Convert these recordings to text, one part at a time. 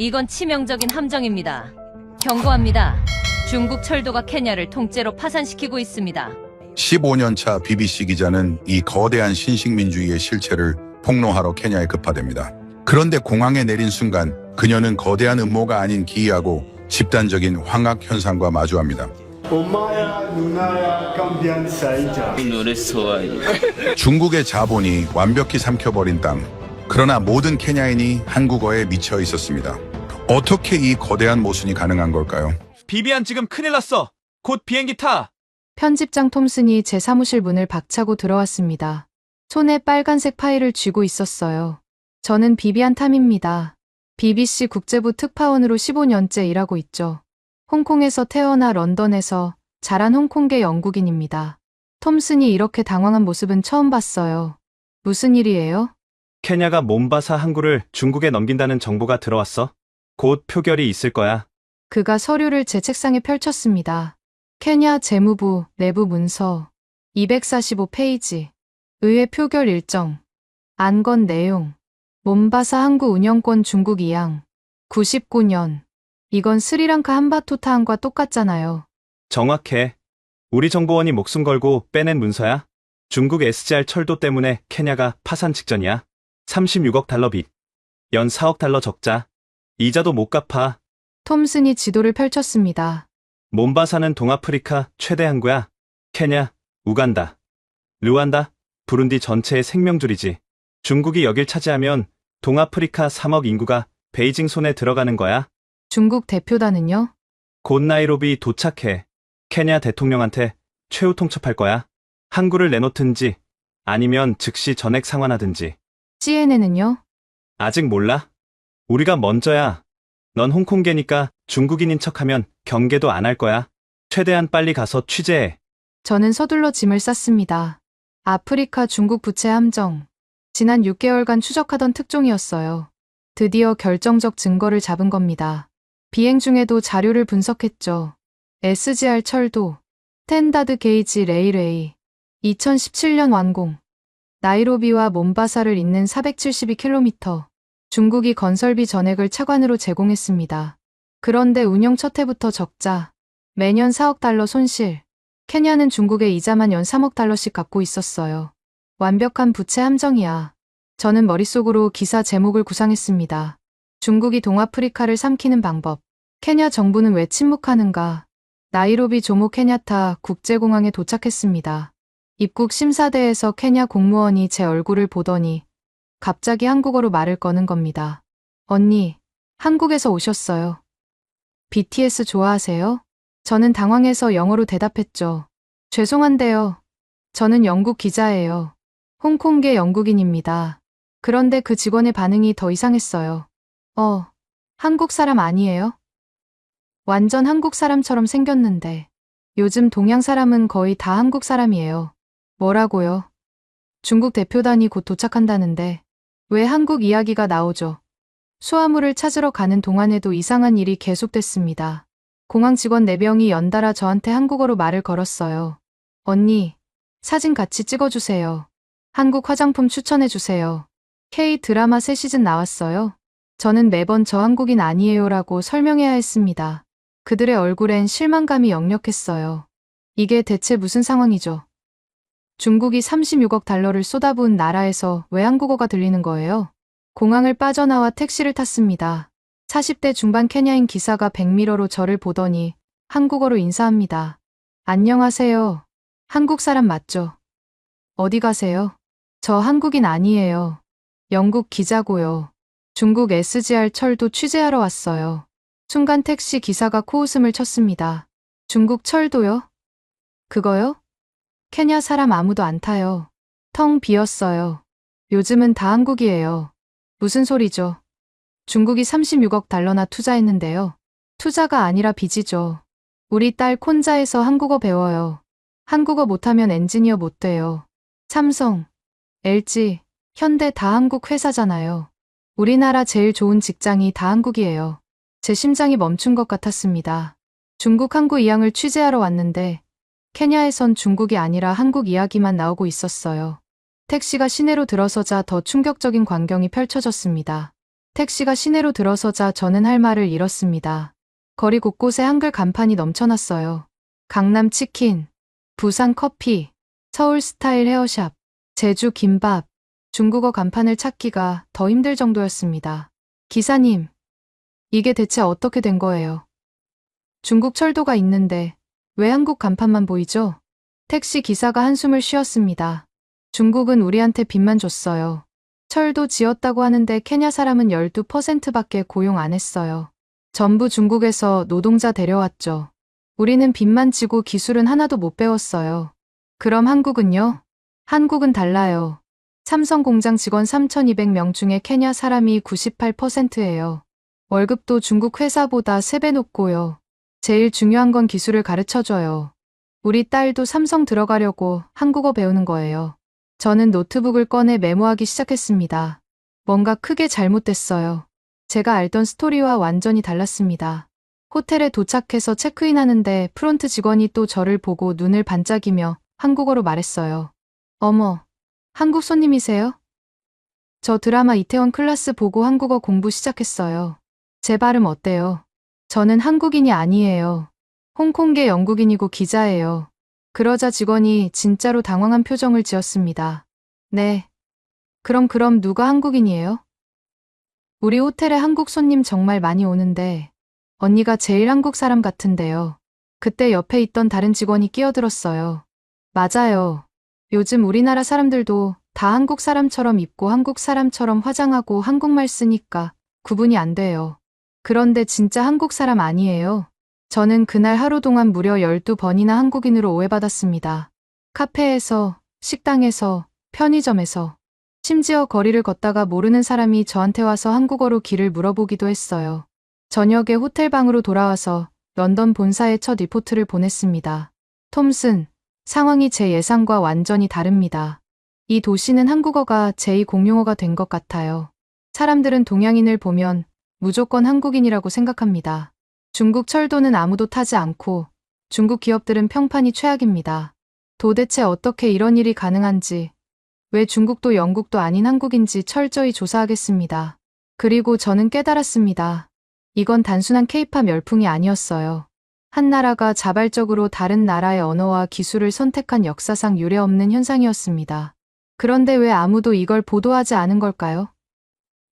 이건 치명적인 함정입니다. 경고합니다. 중국 철도가 케냐를 통째로 파산시키고 있습니다. 15년차 BBC 기자는 이 거대한 신식민주의의 실체를 폭로하러 케냐에 급파됩니다. 그런데 공항에 내린 순간 그녀는 거대한 음모가 아닌 기이하고 집단적인 황학 현상과 마주합니다. 엄마야 누나야 깜비한 사이자. 중국의 자본이 완벽히 삼켜버린 땅. 그러나 모든 케냐인이 한국어에 미쳐 있었습니다. 어떻게 이 거대한 모순이 가능한 걸까요? 비비안 지금 큰일 났어. 곧 비행기 타. 편집장 톰슨이 제 사무실 문을 박차고 들어왔습니다. 손에 빨간색 파일을 쥐고 있었어요. 저는 비비안 탐입니다. BBC 국제부 특파원으로 15년째 일하고 있죠. 홍콩에서 태어나 런던에서 자란 홍콩계 영국인입니다. 톰슨이 이렇게 당황한 모습은 처음 봤어요. 무슨 일이에요? 케냐가 몬바사 항구를 중국에 넘긴다는 정보가 들어왔어. 곧 표결이 있을 거야. 그가 서류를 제 책상에 펼쳤습니다. 케냐 재무부 내부 문서 245페이지, 의회 표결 일정, 안건 내용, 몬바사 항구 운영권 중국 이양, 99년. 이건 스리랑카 한바토타항과 똑같잖아요. 정확해. 우리 정보원이 목숨 걸고 빼낸 문서야. 중국 SGR 철도 때문에 케냐가 파산 직전이야. 36억 달러 빚. 연 4억 달러 적자. 이자도 못 갚아. 톰슨이 지도를 펼쳤습니다. 몬바사는 동아프리카 최대 항구야. 케냐, 우간다, 르완다, 부룬디 전체의 생명줄이지. 중국이 여길 차지하면 동아프리카 3억 인구가 베이징 손에 들어가는 거야. 중국 대표단은요? 곧 나이로비 도착해. 케냐 대통령한테 최후 통첩할 거야. 항구를 내놓든지 아니면 즉시 전액 상환하든지. CNN은요? 아직 몰라. 우리가 먼저야. 넌 홍콩계니까 중국인인 척하면 경계도 안 할 거야. 최대한 빨리 가서 취재해. 저는 서둘러 짐을 쌌습니다. 아프리카 중국 부채 함정. 지난 6개월간 추적하던 특종이었어요. 드디어 결정적 증거를 잡은 겁니다. 비행 중에도 자료를 분석했죠. SGR 철도, 스탠다드 게이지 레일웨이, 2017년 완공. 나이로비와 몬바사를 잇는 472km. 중국이 건설비 전액을 차관으로 제공했습니다. 그런데 운영 첫 해부터 적자, 매년 4억 달러 손실. 케냐는 중국의 이자만 연 3억 달러씩 갚고 있었어요. 완벽한 부채 함정이야. 저는 머릿속으로 기사 제목을 구상했습니다. 중국이 동아프리카를 삼키는 방법. 케냐 정부는 왜 침묵하는가? 나이로비 조모 케냐타 국제공항에 도착했습니다. 입국 심사대에서 케냐 공무원이 제 얼굴을 보더니 갑자기 한국어로 말을 거는 겁니다. 언니, 한국에서 오셨어요. BTS 좋아하세요? 저는 당황해서 영어로 대답했죠. 죄송한데요. 저는 영국 기자예요. 홍콩계 영국인입니다. 그런데 그 직원의 반응이 더 이상했어요. 한국 사람 아니에요? 완전 한국 사람처럼 생겼는데. 요즘 동양 사람은 거의 다 한국 사람이에요. 뭐라고요? 중국 대표단이 곧 도착한다는데 왜 한국 이야기가 나오죠? 수화물을 찾으러 가는 동안에도 이상한 일이 계속됐습니다. 공항 직원 4명이 연달아 저한테 한국어로 말을 걸었어요. 언니, 사진 같이 찍어주세요. 한국 화장품 추천해주세요. K-드라마 새 시즌 나왔어요. 저는 매번 저 한국인 아니에요라고 설명해야 했습니다. 그들의 얼굴엔 실망감이 역력했어요. 이게 대체 무슨 상황이죠? 중국이 36억 달러를 쏟아부은 나라에서 왜 한국어가 들리는 거예요? 공항을 빠져나와 택시를 탔습니다. 40대 중반 케냐인 기사가 백미러로 저를 보더니 한국어로 인사합니다. 안녕하세요. 한국 사람 맞죠? 어디 가세요? 저 한국인 아니에요. 영국 기자고요. 중국 SGR 철도 취재하러 왔어요. 순간 택시 기사가 코웃음을 쳤습니다. 중국 철도요? 그거요? 케냐 사람 아무도 안 타요. 텅 비었어요. 요즘은 다 한국이에요. 무슨 소리죠? 중국이 36억 달러나 투자했는데요. 투자가 아니라 빚이죠. 우리 딸 콘자에서 한국어 배워요. 한국어 못하면 엔지니어 못 돼요. 삼성, LG, 현대 다 한국 회사잖아요. 우리나라 제일 좋은 직장이 다 한국이에요. 제 심장이 멈춘 것 같았습니다. 중국 항구 이항을 취재하러 왔는데 케냐에선 중국이 아니라 한국 이야기만 나오고 있었어요. 택시가 시내로 들어서자 더 충격적인 광경이 펼쳐졌습니다. 택시가 시내로 들어서자 저는 할 말을 잃었습니다. 거리 곳곳에 한글 간판이 넘쳐났어요. 강남 치킨, 부산 커피, 서울 스타일 헤어샵, 제주 김밥, 중국어 간판을 찾기가 더 힘들 정도였습니다. 기사님, 이게 대체 어떻게 된 거예요? 중국 철도가 있는데 왜 한국 간판만 보이죠? 택시 기사가 한숨을 쉬었습니다. 중국은 우리한테 빚만 줬어요. 철도 지었다고 하는데 케냐 사람은 12%밖에 고용 안 했어요. 전부 중국에서 노동자 데려왔죠. 우리는 빚만 지고 기술은 하나도 못 배웠어요. 그럼 한국은요? 한국은 달라요. 삼성 공장 직원 3,200명 중에 케냐 사람이 98%예요. 월급도 중국 회사보다 3배 높고요. 제일 중요한 건 기술을 가르쳐줘요. 우리 딸도 삼성 들어가려고 한국어 배우는 거예요. 저는 노트북을 꺼내 메모하기 시작했습니다. 뭔가 크게 잘못됐어요. 제가 알던 스토리와 완전히 달랐습니다. 호텔에 도착해서 체크인하는데 프론트 직원이 또 저를 보고 눈을 반짝이며 한국어로 말했어요. 어머, 한국 손님이세요? 저 드라마 이태원 클라스 보고 한국어 공부 시작했어요. 제 발음 어때요? 저는 한국인이 아니에요. 홍콩계 영국인이고 기자예요. 그러자 직원이 진짜로 당황한 표정을 지었습니다. 네. 그럼 누가 한국인이에요? 우리 호텔에 한국 손님 정말 많이 오는데 언니가 제일 한국 사람 같은데요. 그때 옆에 있던 다른 직원이 끼어들었어요. 맞아요. 요즘 우리나라 사람들도 다 한국 사람처럼 입고 한국 사람처럼 화장하고 한국말 쓰니까 구분이 안 돼요. 그런데 진짜 한국 사람 아니에요. 저는 그날 하루 동안 무려 12번이나 한국인으로 오해받았습니다. 카페에서, 식당에서, 편의점에서, 심지어 거리를 걷다가 모르는 사람이 저한테 와서 한국어로 길을 물어보기도 했어요. 저녁에 호텔방으로 돌아와서 런던 본사에 첫 리포트를 보냈습니다. 톰슨, 상황이 제 예상과 완전히 다릅니다. 이 도시는 한국어가 제2공용어가 된 것 같아요. 사람들은 동양인을 보면 무조건 한국인이라고 생각합니다. 중국 철도는 아무도 타지 않고 중국 기업들은 평판이 최악입니다. 도대체 어떻게 이런 일이 가능한지, 왜 중국도 영국도 아닌 한국인지 철저히 조사하겠습니다. 그리고 저는 깨달았습니다. 이건 단순한 케이팝 열풍이 아니었어요. 한 나라가 자발적으로 다른 나라의 언어와 기술을 선택한 역사상 유례없는 현상이었습니다. 그런데 왜 아무도 이걸 보도하지 않은 걸까요?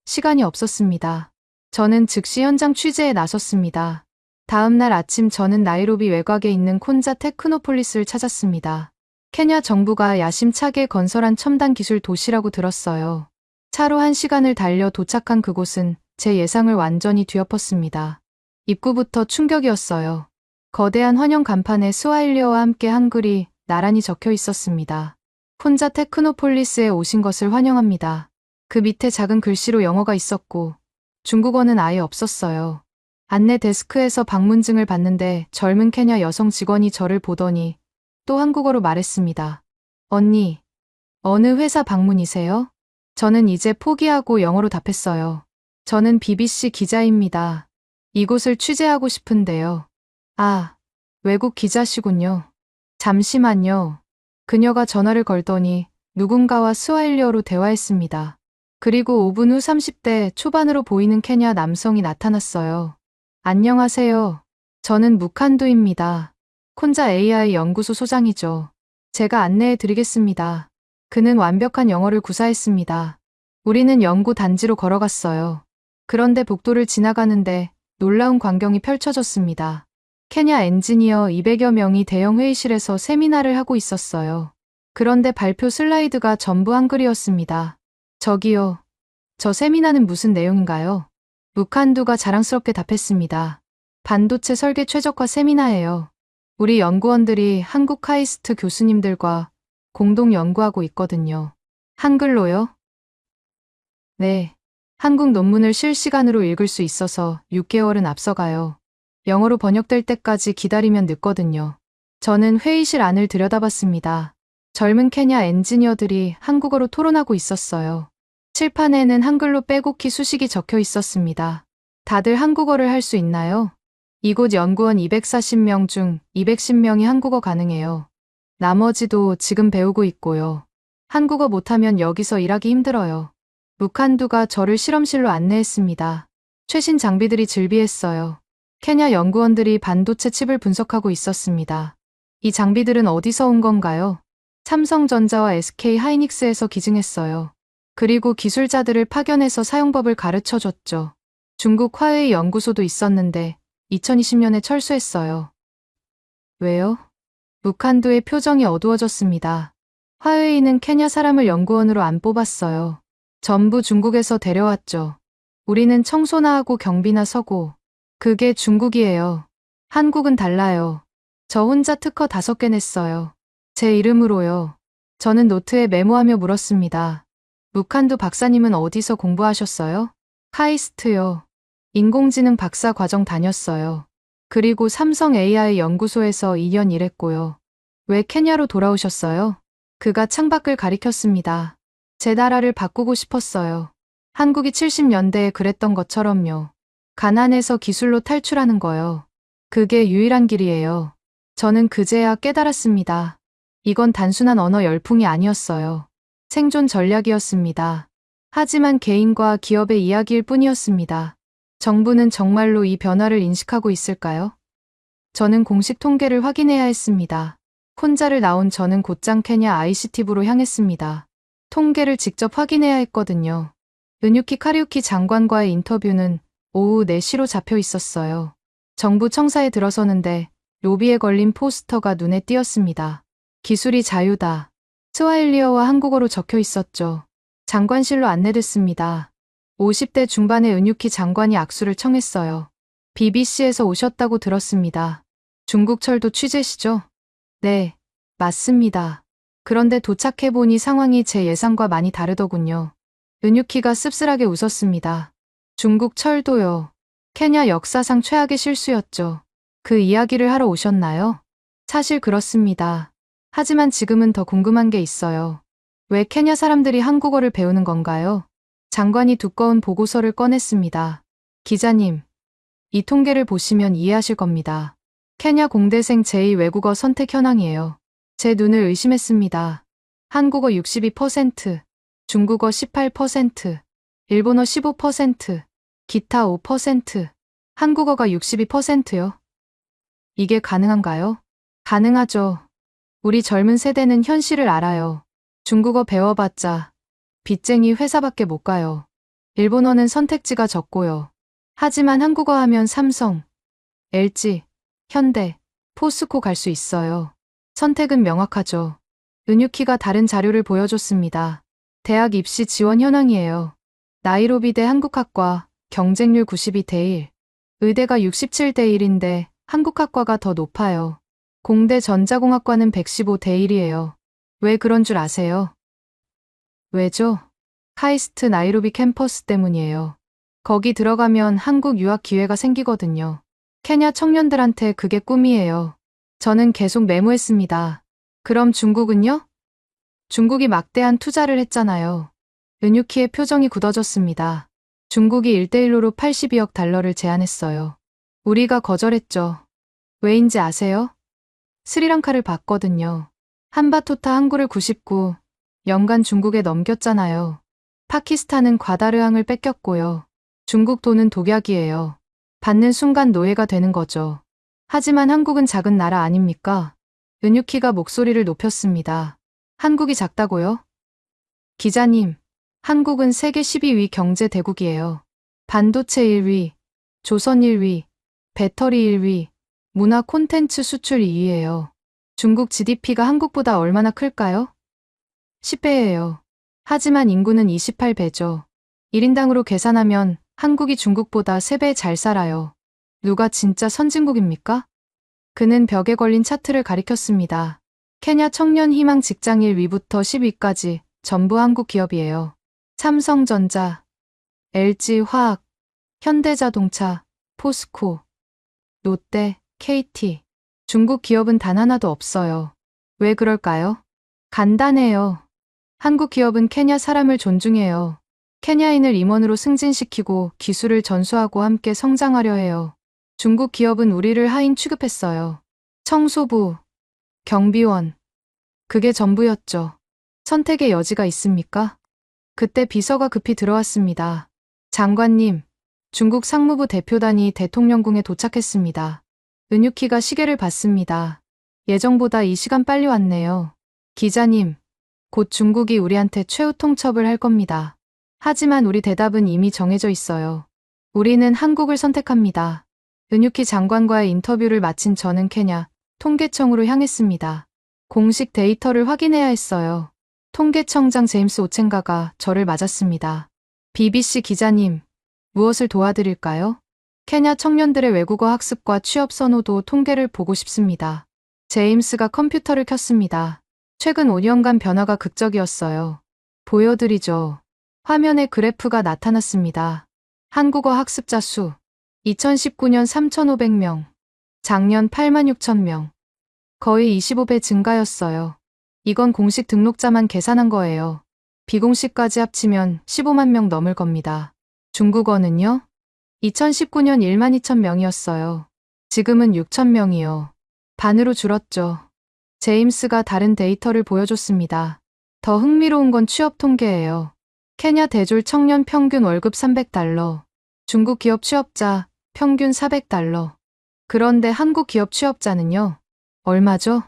시간이 없었습니다. 저는 즉시 현장 취재에 나섰습니다. 다음 날 아침 저는 나이로비 외곽에 있는 콘자 테크노폴리스를 찾았습니다. 케냐 정부가 야심차게 건설한 첨단 기술 도시라고 들었어요. 차로 1시간을 달려 도착한 그곳은 제 예상을 완전히 뒤엎었습니다. 입구부터 충격이었어요. 거대한 환영 간판에 스와힐리어와 함께 한글이 나란히 적혀 있었습니다. 콘자 테크노폴리스에 오신 것을 환영합니다. 그 밑에 작은 글씨로 영어가 있었고 중국어는 아예 없었어요. 안내 데스크에서 방문증을 받는데 젊은 케냐 여성 직원이 저를 보더니 또 한국어로 말했습니다. 언니, 어느 회사 방문이세요? 저는 이제 포기하고 영어로 답했어요. 저는 BBC 기자입니다. 이곳을 취재하고 싶은데요. 아, 외국 기자시군요. 잠시만요. 그녀가 전화를 걸더니 누군가와 스와힐리어로 대화했습니다. 그리고 5분 후 30대 초반으로 보이는 케냐 남성이 나타났어요. 안녕하세요. 저는 무칸두입니다. 콘자 AI 연구소 소장이죠. 제가 안내해 드리겠습니다. 그는 완벽한 영어를 구사했습니다. 우리는 연구 단지로 걸어갔어요. 그런데 복도를 지나가는데 놀라운 광경이 펼쳐졌습니다. 케냐 엔지니어 200여 명이 대형 회의실에서 세미나를 하고 있었어요. 그런데 발표 슬라이드가 전부 한글이었습니다. 저기요. 저 세미나는 무슨 내용인가요? 무칸두가 자랑스럽게 답했습니다. 반도체 설계 최적화 세미나예요. 우리 연구원들이 한국 카이스트 교수님들과 공동 연구하고 있거든요. 한글로요? 네. 한국 논문을 실시간으로 읽을 수 있어서 6개월은 앞서가요. 영어로 번역될 때까지 기다리면 늦거든요. 저는 회의실 안을 들여다봤습니다. 젊은 케냐 엔지니어들이 한국어로 토론하고 있었어요. 칠판에는 한글로 빼곡히 수식이 적혀 있었습니다. 다들 한국어를 할 수 있나요? 이곳 연구원 240명 중 210명이 한국어 가능해요. 나머지도 지금 배우고 있고요. 한국어 못하면 여기서 일하기 힘들어요. 무칸두가 저를 실험실로 안내했습니다. 최신 장비들이 즐비했어요. 케냐 연구원들이 반도체 칩을 분석하고 있었습니다. 이 장비들은 어디서 온 건가요? 삼성전자와 SK 하이닉스에서 기증했어요. 그리고 기술자들을 파견해서 사용법을 가르쳐 줬죠. 중국 화웨이 연구소도 있었는데 2020년에 철수했어요. 왜요? 무칸두의 표정이 어두워졌습니다. 화웨이는 케냐 사람을 연구원으로 안 뽑았어요. 전부 중국에서 데려왔죠. 우리는 청소나 하고 경비나 서고. 그게 중국이에요. 한국은 달라요. 저 혼자 특허 5개 냈어요. 제 이름으로요. 저는 노트에 메모하며 물었습니다. 무칸두 박사님은 어디서 공부하셨어요? 카이스트요. 인공지능 박사 과정 다녔어요. 그리고 삼성 AI 연구소에서 2년 일했고요. 왜 케냐로 돌아오셨어요? 그가 창밖을 가리켰습니다. 제 나라를 바꾸고 싶었어요. 한국이 70년대에 그랬던 것처럼요. 가난에서 기술로 탈출하는 거요. 그게 유일한 길이에요. 저는 그제야 깨달았습니다. 이건 단순한 언어 열풍이 아니었어요. 생존 전략이었습니다. 하지만 개인과 기업의 이야기일 뿐이었습니다. 정부는 정말로 이 변화를 인식하고 있을까요? 저는 공식 통계를 확인해야 했습니다. 혼자를 나온 저는 곧장 케냐 ICT부로 향했습니다. 통계를 직접 확인해야 했거든요. 은유키 카리우키 장관과의 인터뷰는 오후 4시로 잡혀 있었어요. 정부 청사에 들어서는데 로비에 걸린 포스터가 눈에 띄었습니다. 기술이 자유다. 스와힐리어와 한국어로 적혀 있었죠. 장관실로 안내됐습니다. 50대 중반의 은유키 장관이 악수를 청했어요. BBC에서 오셨다고 들었습니다. 중국철도 취재시죠? 네, 맞습니다. 그런데 도착해보니 상황이 제 예상과 많이 다르더군요. 은유키가 씁쓸하게 웃었습니다. 중국 철도요. 케냐 역사상 최악의 실수였죠. 그 이야기를 하러 오셨나요? 사실 그렇습니다. 하지만 지금은 더 궁금한 게 있어요. 왜 케냐 사람들이 한국어를 배우는 건가요? 장관이 두꺼운 보고서를 꺼냈습니다. 기자님, 이 통계를 보시면 이해하실 겁니다. 케냐 공대생 제2외국어 선택 현황이에요. 제 눈을 의심했습니다. 한국어 62%, 중국어 18%, 일본어 15%, 기타 5%, 한국어가 62%요. 이게 가능한가요? 가능하죠. 우리 젊은 세대는 현실을 알아요. 중국어 배워봤자 빚쟁이 회사밖에 못 가요. 일본어는 선택지가 적고요. 하지만 한국어 하면 삼성, LG, 현대, 포스코 갈 수 있어요. 선택은 명확하죠. 은유키가 다른 자료를 보여줬습니다. 대학 입시 지원 현황이에요. 나이로비대 한국학과 경쟁률 92대 1, 의대가 67대 1인데 한국학과가 더 높아요. 공대 전자공학과는 115대 1이에요. 왜 그런 줄 아세요? 왜죠? 카이스트 나이로비 캠퍼스 때문이에요. 거기 들어가면 한국 유학 기회가 생기거든요. 케냐 청년들한테 그게 꿈이에요. 저는 계속 메모했습니다. 그럼 중국은요? 중국이 막대한 투자를 했잖아요. 은유키의 표정이 굳어졌습니다. 중국이 1대1로 82억 달러를 제안했어요. 우리가 거절했죠. 왜인지 아세요? 스리랑카를 봤거든요. 한바토타 항구를 99년간 중국에 넘겼잖아요. 파키스탄은 과다르항을 뺏겼고요. 중국 돈은 독약이에요. 받는 순간 노예가 되는 거죠. 하지만 한국은 작은 나라 아닙니까? 은유키가 목소리를 높였습니다. 한국이 작다고요? 기자님, 한국은 세계 12위 경제 대국이에요. 반도체 1위, 조선 1위, 배터리 1위, 문화 콘텐츠 수출 2위예요. 중국 GDP가 한국보다 얼마나 클까요? 10배예요. 하지만 인구는 28배죠. 1인당으로 계산하면 한국이 중국보다 3배 잘 살아요. 누가 진짜 선진국입니까? 그는 벽에 걸린 차트를 가리켰습니다. 케냐 청년 희망 직장 1위부터 10위까지 전부 한국 기업이에요. 삼성전자, LG화학, 현대자동차, 포스코, 롯데, KT. 중국 기업은 단 하나도 없어요. 왜 그럴까요? 간단해요. 한국 기업은 케냐 사람을 존중해요. 케냐인을 임원으로 승진시키고 기술을 전수하고 함께 성장하려 해요. 중국 기업은 우리를 하인 취급했어요. 청소부, 경비원. 그게 전부였죠. 선택의 여지가 있습니까? 그때 비서가 급히 들어왔습니다. 장관님, 중국 상무부 대표단이 대통령궁에 도착했습니다. 은유키가 시계를 봤습니다. 예정보다 이 시간 빨리 왔네요. 기자님, 곧 중국이 우리한테 최후 통첩을 할 겁니다. 하지만 우리 대답은 이미 정해져 있어요. 우리는 한국을 선택합니다. 은유키 장관과의 인터뷰를 마친 저는 케냐 통계청으로 향했습니다. 공식 데이터를 확인해야 했어요. 통계청장 제임스 오첸가가 저를 맞았습니다. BBC 기자님, 무엇을 도와드릴까요? 케냐 청년들의 외국어 학습과 취업 선호도 통계를 보고 싶습니다. 제임스가 컴퓨터를 켰습니다. 최근 5년간 변화가 극적이었어요. 보여드리죠. 화면에 그래프가 나타났습니다. 한국어 학습자 수 2019년 3,500명, 작년 86,000명. 거의 25배 증가였어요. 이건 공식 등록자만 계산한 거예요. 비공식까지 합치면 15만 명 넘을 겁니다. 중국어는요? 2019년 12,000명이었어요. 지금은 6,000명이요. 반으로 줄었죠. 제임스가 다른 데이터를 보여줬습니다. 더 흥미로운 건 취업 통계예요. 케냐 대졸 청년 평균 월급 300달러, 중국 기업 취업자 평균 400달러. 그런데 한국 기업 취업자는요? 얼마죠?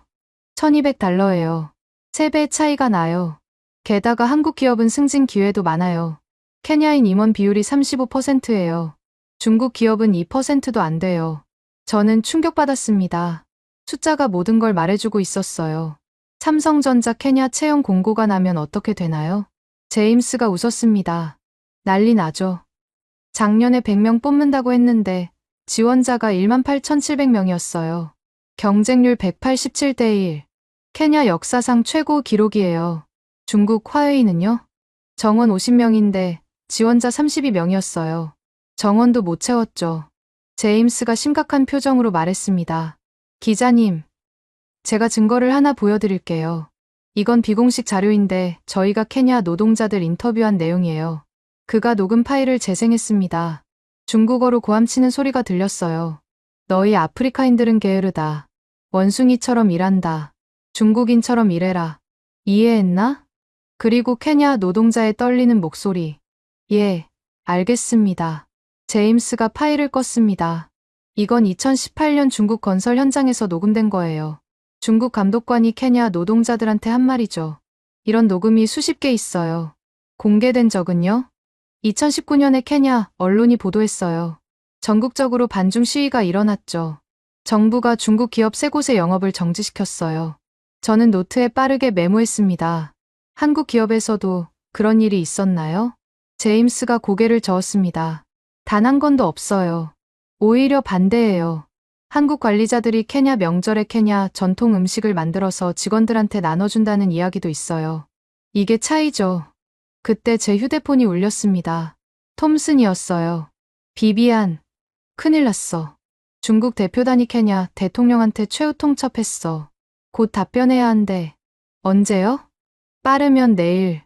1,200달러예요. 3배 차이가 나요. 게다가 한국 기업은 승진 기회도 많아요. 케냐인 임원 비율이 35%예요. 중국 기업은 2%도 안 돼요. 저는 충격받았습니다. 숫자가 모든 걸 말해주고 있었어요. 삼성전자 케냐 채용 공고가 나면 어떻게 되나요? 제임스가 웃었습니다. 난리 나죠. 작년에 100명 뽑는다고 했는데 지원자가 18,700명이었어요. 경쟁률 187대 1. 케냐 역사상 최고 기록이에요. 중국 화웨이는요? 정원 50명인데 지원자 32명이었어요. 정원도 못 채웠죠. 제임스가 심각한 표정으로 말했습니다. 기자님, 제가 증거를 하나 보여드릴게요. 이건 비공식 자료인데 저희가 케냐 노동자들 인터뷰한 내용이에요. 그가 녹음 파일을 재생했습니다. 중국어로 고함치는 소리가 들렸어요. 너희 아프리카인들은 게으르다. 원숭이처럼 일한다. 중국인처럼 일해라. 이해했나? 그리고 케냐 노동자의 떨리는 목소리. 예, 알겠습니다. 제임스가 파일을 껐습니다. 이건 2018년 중국 건설 현장에서 녹음된 거예요. 중국 감독관이 케냐 노동자들한테 한 말이죠. 이런 녹음이 수십 개 있어요. 공개된 적은요? 2019년에 케냐 언론이 보도했어요. 전국적으로 반중 시위가 일어났죠. 정부가 중국 기업 3곳의 영업을 정지시켰어요. 저는 노트에 빠르게 메모했습니다. 한국 기업에서도 그런 일이 있었나요? 제임스가 고개를 저었습니다. 단 한 건도 없어요. 오히려 반대예요. 한국 관리자들이 케냐 명절에 케냐 전통 음식을 만들어서 직원들한테 나눠준다는 이야기도 있어요. 이게 차이죠. 그때 제 휴대폰이 울렸습니다. 톰슨이었어요. 비비안, 큰일 났어. 중국 대표단이 케냐 대통령한테 최후 통첩했어. 곧 답변해야 한대. 언제요? 빠르면 내일,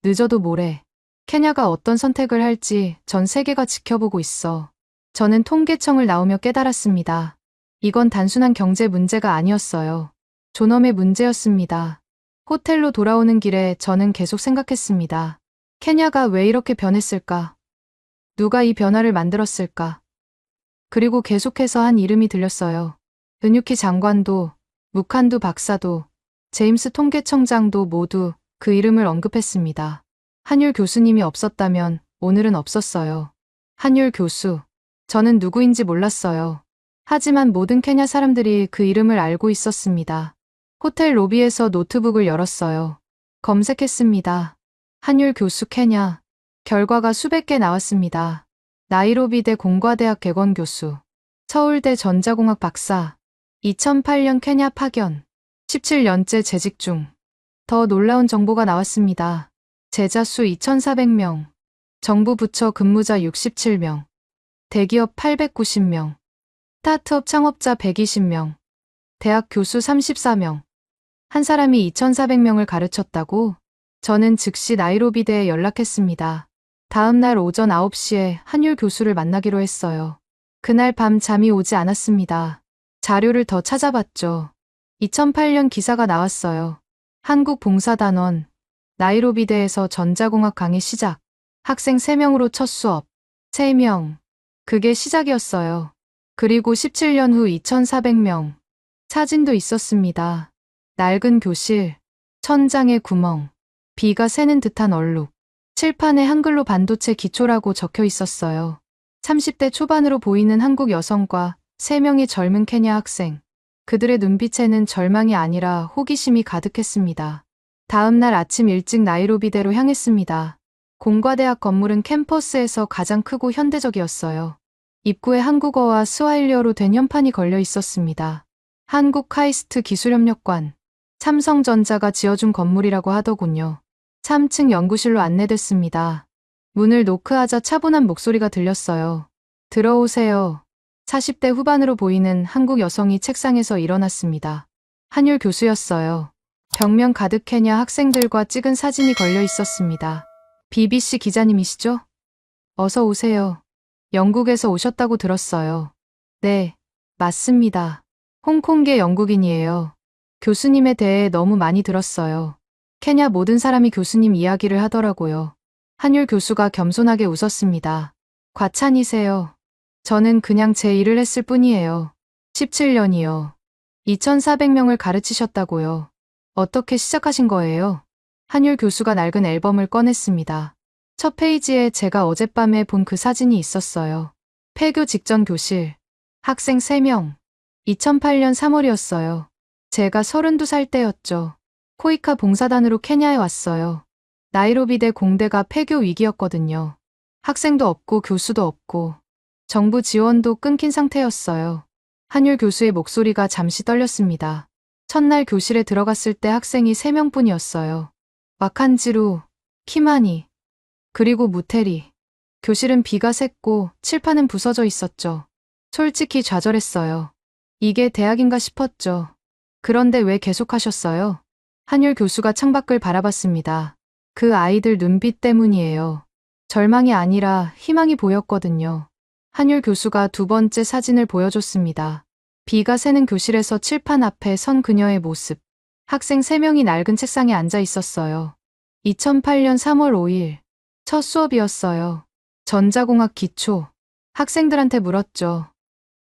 늦어도 모레. 케냐가 어떤 선택을 할지 전 세계가 지켜보고 있어. 저는 통계청을 나오며 깨달았습니다. 이건 단순한 경제 문제가 아니었어요. 존엄의 문제였습니다. 호텔로 돌아오는 길에 저는 계속 생각했습니다. 케냐가 왜 이렇게 변했을까? 누가 이 변화를 만들었을까? 그리고 계속해서 한 이름이 들렸어요. 은유키 장관도, 무칸두 박사도, 제임스 통계청장도 모두 그 이름을 언급했습니다. 한율 교수님이 없었다면 오늘은 없었어요. 한율 교수. 저는 누구인지 몰랐어요. 하지만 모든 케냐 사람들이 그 이름을 알고 있었습니다. 호텔 로비에서 노트북을 열었어요. 검색했습니다. 한율 교수 케냐. 결과가 수백 개 나왔습니다. 나이로비대 공과대학 개건 교수. 서울대 전자공학 박사. 2008년 케냐 파견. 17년째 재직 중. 더 놀라운 정보가 나왔습니다. 제자 수 2,400명. 정부 부처 근무자 67명. 대기업 890명. 스타트업 창업자 120명. 대학 교수 34명. 한 사람이 2,400명을 가르쳤다고? 저는 즉시 나이로비대에 연락했습니다. 다음 날 오전 9시에 한율 교수를 만나기로 했어요. 그날 밤 잠이 오지 않았습니다. 자료를 더 찾아봤죠. 2008년 기사가 나왔어요. 한국 봉사단원, 나이로비대에서 전자공학 강의 시작. 학생 3명으로 첫 수업. 3명. 그게 시작이었어요. 그리고 17년 후 2,400명. 사진도 있었습니다. 낡은 교실. 천장에 구멍. 비가 새는 듯한 얼룩. 칠판에 한글로 반도체 기초라고 적혀 있었어요. 30대 초반으로 보이는 한국 여성과 3명의 젊은 케냐 학생. 그들의 눈빛에는 절망이 아니라 호기심이 가득했습니다. 다음 날 아침 일찍 나이로비대로 향했습니다. 공과대학 건물은 캠퍼스에서 가장 크고 현대적이었어요. 입구에 한국어와 스와힐리어로 된 현판이 걸려 있었습니다. 한국 카이스트 기술협력관. 삼성전자가 지어준 건물이라고 하더군요. 3층 연구실로 안내됐습니다. 문을 노크하자 차분한 목소리가 들렸어요. 들어오세요. 40대 후반으로 보이는 한국 여성이 책상에서 일어났습니다. 한율 교수였어요. 벽면 가득 케냐 학생들과 찍은 사진이 걸려 있었습니다. BBC 기자님이시죠? 어서 오세요. 영국에서 오셨다고 들었어요. 네, 맞습니다. 홍콩계 영국인이에요. 교수님에 대해 너무 많이 들었어요. 케냐 모든 사람이 교수님 이야기를 하더라고요. 한율 교수가 겸손하게 웃었습니다. 과찬이세요. 저는 그냥 제 일을 했을 뿐이에요. 17년이요. 2,400명을 가르치셨다고요. 어떻게 시작하신 거예요? 한율 교수가 낡은 앨범을 꺼냈습니다. 첫 페이지에 제가 어젯밤에 본 그 사진이 있었어요. 폐교 직전 교실. 학생 3명. 2008년 3월이었어요. 제가 32살 때였죠. 코이카 봉사단으로 케냐에 왔어요. 나이로비대 공대가 폐교 위기였거든요. 학생도 없고 교수도 없고 정부 지원도 끊긴 상태였어요. 한율 교수의 목소리가 잠시 떨렸습니다. 첫날 교실에 들어갔을 때 학생이 3명뿐이었어요. 와칸지루, 키마니, 그리고 무테리. 교실은 비가 샜고 칠판은 부서져 있었죠. 솔직히 좌절했어요. 이게 대학인가 싶었죠. 그런데 왜 계속하셨어요? 한율 교수가 창밖을 바라봤습니다. 그 아이들 눈빛 때문이에요. 절망이 아니라 희망이 보였거든요. 한율 교수가 두 번째 사진을 보여줬습니다. 비가 새는 교실에서 칠판 앞에 선 그녀의 모습. 학생 3명이 낡은 책상에 앉아 있었어요. 2008년 3월 5일. 첫 수업이었어요. 전자공학 기초. 학생들한테 물었죠.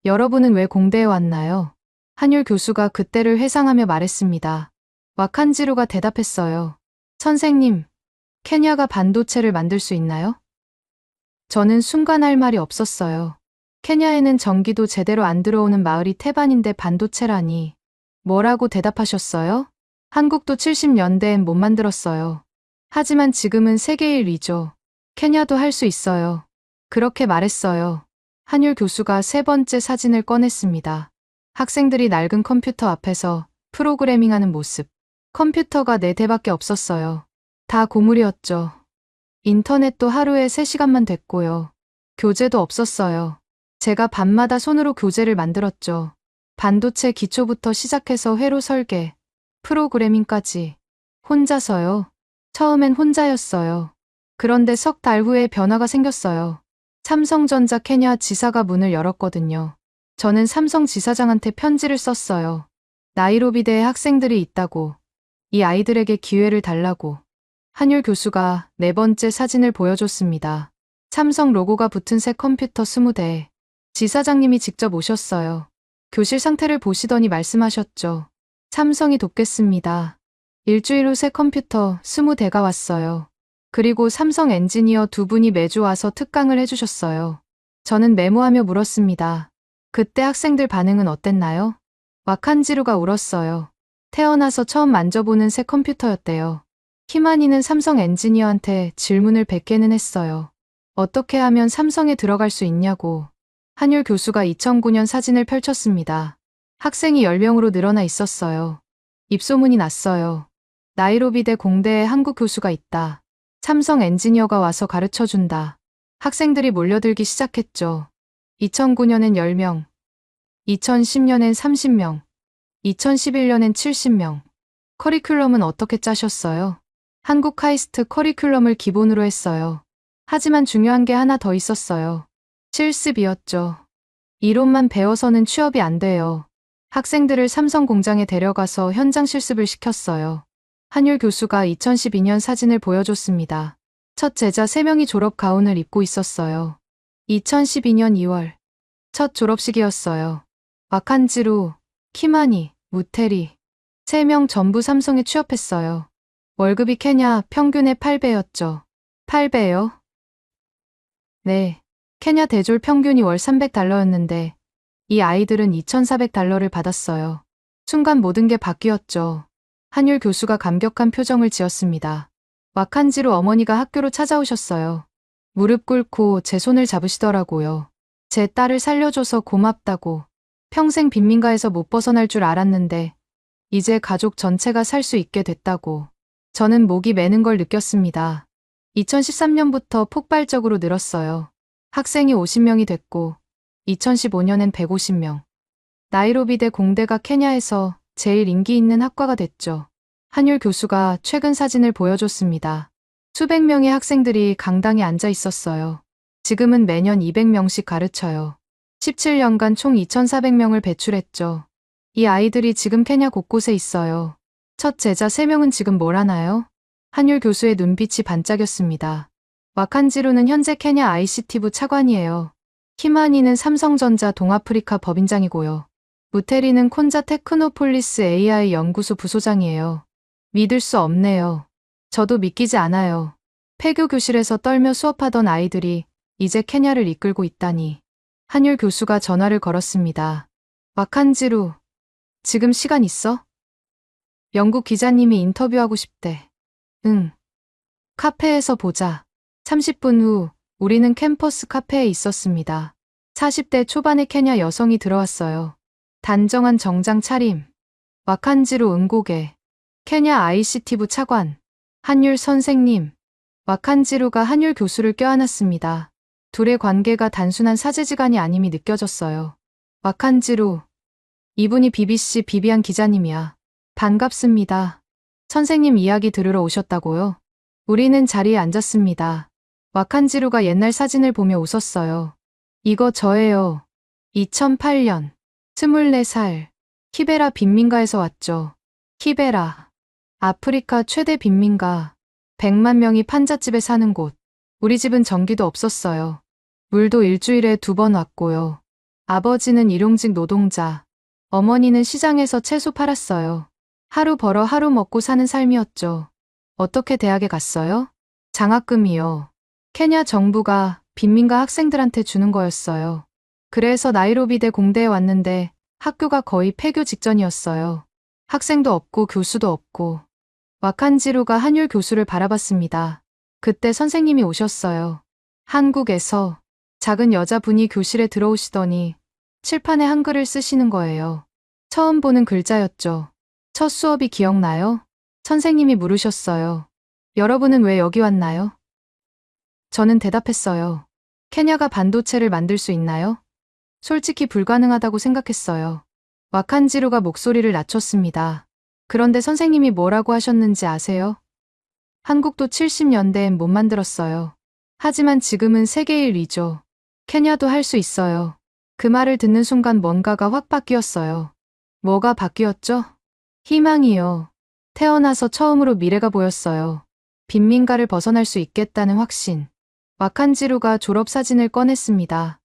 여러분은 왜 공대에 왔나요? 한율 교수가 그때를 회상하며 말했습니다. 와칸지루가 대답했어요. 선생님, 케냐가 반도체를 만들 수 있나요? 저는 순간 할 말이 없었어요. 케냐에는 전기도 제대로 안 들어오는 마을이 태반인데 반도체라니. 뭐라고 대답하셨어요? 한국도 70년대엔 못 만들었어요. 하지만 지금은 세계 1위죠. 케냐도 할 수 있어요. 그렇게 말했어요. 한율 교수가 세 번째 사진을 꺼냈습니다. 학생들이 낡은 컴퓨터 앞에서 프로그래밍하는 모습. 컴퓨터가 4대밖에 없었어요. 다 고물이었죠. 인터넷도 하루에 3시간만 됐고요. 교재도 없었어요. 제가 밤마다 손으로 교재를 만들었죠. 반도체 기초부터 시작해서 회로 설계, 프로그래밍까지. 혼자서요. 처음엔 혼자였어요. 그런데 석 달 후에 변화가 생겼어요. 삼성전자 케냐 지사가 문을 열었거든요. 저는 삼성 지사장한테 편지를 썼어요. 나이로비대에 학생들이 있다고. 이 아이들에게 기회를 달라고. 한율 교수가 네 번째 사진을 보여줬습니다. 삼성 로고가 붙은 새 컴퓨터 20대. 지사장님이 직접 오셨어요. 교실 상태를 보시더니 말씀하셨죠. 삼성이 돕겠습니다. 일주일 후 새 컴퓨터 20대가 왔어요. 그리고 삼성 엔지니어 2분이 매주 와서 특강을 해주셨어요. 저는 메모하며 물었습니다. 그때 학생들 반응은 어땠나요? 와칸지루가 울었어요. 태어나서 처음 만져보는 새 컴퓨터였대요. 키마니는 삼성 엔지니어한테 질문을 100개는 했어요. 어떻게 하면 삼성에 들어갈 수 있냐고. 한율 교수가 2009년 사진을 펼쳤습니다. 학생이 10명으로 늘어나 있었어요. 입소문이 났어요. 나이로비대 공대에 한국 교수가 있다. 삼성 엔지니어가 와서 가르쳐준다. 학생들이 몰려들기 시작했죠. 2009년엔 10명, 2010년엔 30명, 2011년엔 70명. 커리큘럼은 어떻게 짜셨어요? 한국 카이스트 커리큘럼을 기본으로 했어요. 하지만 중요한 게 하나 더 있었어요. 실습이었죠. 이론만 배워서는 취업이 안 돼요. 학생들을 삼성 공장에 데려가서 현장 실습을 시켰어요. 한율 교수가 2012년 사진을 보여줬습니다. 첫 제자 3명이 졸업 가운을 입고 있었어요. 2012년 2월. 첫 졸업식이었어요. 와칸지루, 키마니, 무테리. 3명 전부 삼성에 취업했어요. 월급이 케냐 평균의 8배였죠. 8배요? 네. 케냐 대졸 평균이 월 $300였는데 이 아이들은 $2,400를 받았어요. 순간 모든 게 바뀌었죠. 한율 교수가 감격한 표정을 지었습니다. 와칸지루 어머니가 학교로 찾아오셨어요. 무릎 꿇고 제 손을 잡으시더라고요. 제 딸을 살려줘서 고맙다고. 평생 빈민가에서 못 벗어날 줄 알았는데 이제 가족 전체가 살 수 있게 됐다고. 저는 목이 매는 걸 느꼈습니다. 2013년부터 폭발적으로 늘었어요. 학생이 50명이 됐고 2015년엔 150명. 나이로비대 공대가 케냐에서 제일 인기 있는 학과가 됐죠. 한율 교수가 최근 사진을 보여줬습니다. 수백 명의 학생들이 강당에 앉아 있었어요. 지금은 매년 200명씩 가르쳐요. 17년간 총 2,400명을 배출했죠. 이 아이들이 지금 케냐 곳곳에 있어요. 첫 제자 3명은 지금 뭘 하나요? 한율 교수의 눈빛이 반짝였습니다. 와칸지루는 현재 케냐 ICT부 차관이에요. 키마니는 삼성전자 동아프리카 법인장이고요. 무테리는 콘자 테크노폴리스 AI 연구소 부소장이에요. 믿을 수 없네요. 저도 믿기지 않아요. 폐교 교실에서 떨며 수업하던 아이들이 이제 케냐를 이끌고 있다니. 한율 교수가 전화를 걸었습니다. 와칸지루, 지금 시간 있어? 영국 기자님이 인터뷰하고 싶대. 응. 카페에서 보자. 30분 후 우리는 캠퍼스 카페에 있었습니다. 40대 초반의 케냐 여성이 들어왔어요. 단정한 정장 차림. 와칸지루 응고개. 케냐 ICT부 차관. 한율 선생님. 와칸지루가 한율 교수를 껴안았습니다. 둘의 관계가 단순한 사제지간이 아님이 느껴졌어요. 와칸지루. 이분이 BBC 비비안 기자님이야. 반갑습니다. 선생님 이야기 들으러 오셨다고요? 우리는 자리에 앉았습니다. 와칸지루가 옛날 사진을 보며 웃었어요. 이거 저예요. 2008년. 24살. 키베라 빈민가에서 왔죠. 키베라. 아프리카 최대 빈민가. 100만 명이 판잣집에 사는 곳. 우리 집은 전기도 없었어요. 물도 일주일에 2번 왔고요. 아버지는 일용직 노동자. 어머니는 시장에서 채소 팔았어요. 하루 벌어 하루 먹고 사는 삶이었죠. 어떻게 대학에 갔어요? 장학금이요. 케냐 정부가 빈민가 학생들한테 주는 거였어요. 그래서 나이로비대 공대에 왔는데 학교가 거의 폐교 직전이었어요. 학생도 없고 교수도 없고. 와칸지루가 한율 교수를 바라봤습니다. 그때 선생님이 오셨어요. 한국에서. 작은 여자분이 교실에 들어오시더니 칠판에 한글을 쓰시는 거예요. 처음 보는 글자였죠. 첫 수업이 기억나요? 선생님이 물으셨어요. 여러분은 왜 여기 왔나요? 저는 대답했어요. 케냐가 반도체를 만들 수 있나요? 솔직히 불가능하다고 생각했어요. 와칸지루가 목소리를 낮췄습니다. 그런데 선생님이 뭐라고 하셨는지 아세요? 한국도 70년대엔 못 만들었어요. 하지만 지금은 세계 1위죠. 케냐도 할 수 있어요. 그 말을 듣는 순간 뭔가가 확 바뀌었어요. 뭐가 바뀌었죠? 희망이요. 태어나서 처음으로 미래가 보였어요. 빈민가를 벗어날 수 있겠다는 확신. 와칸지루가 졸업사진을 꺼냈습니다.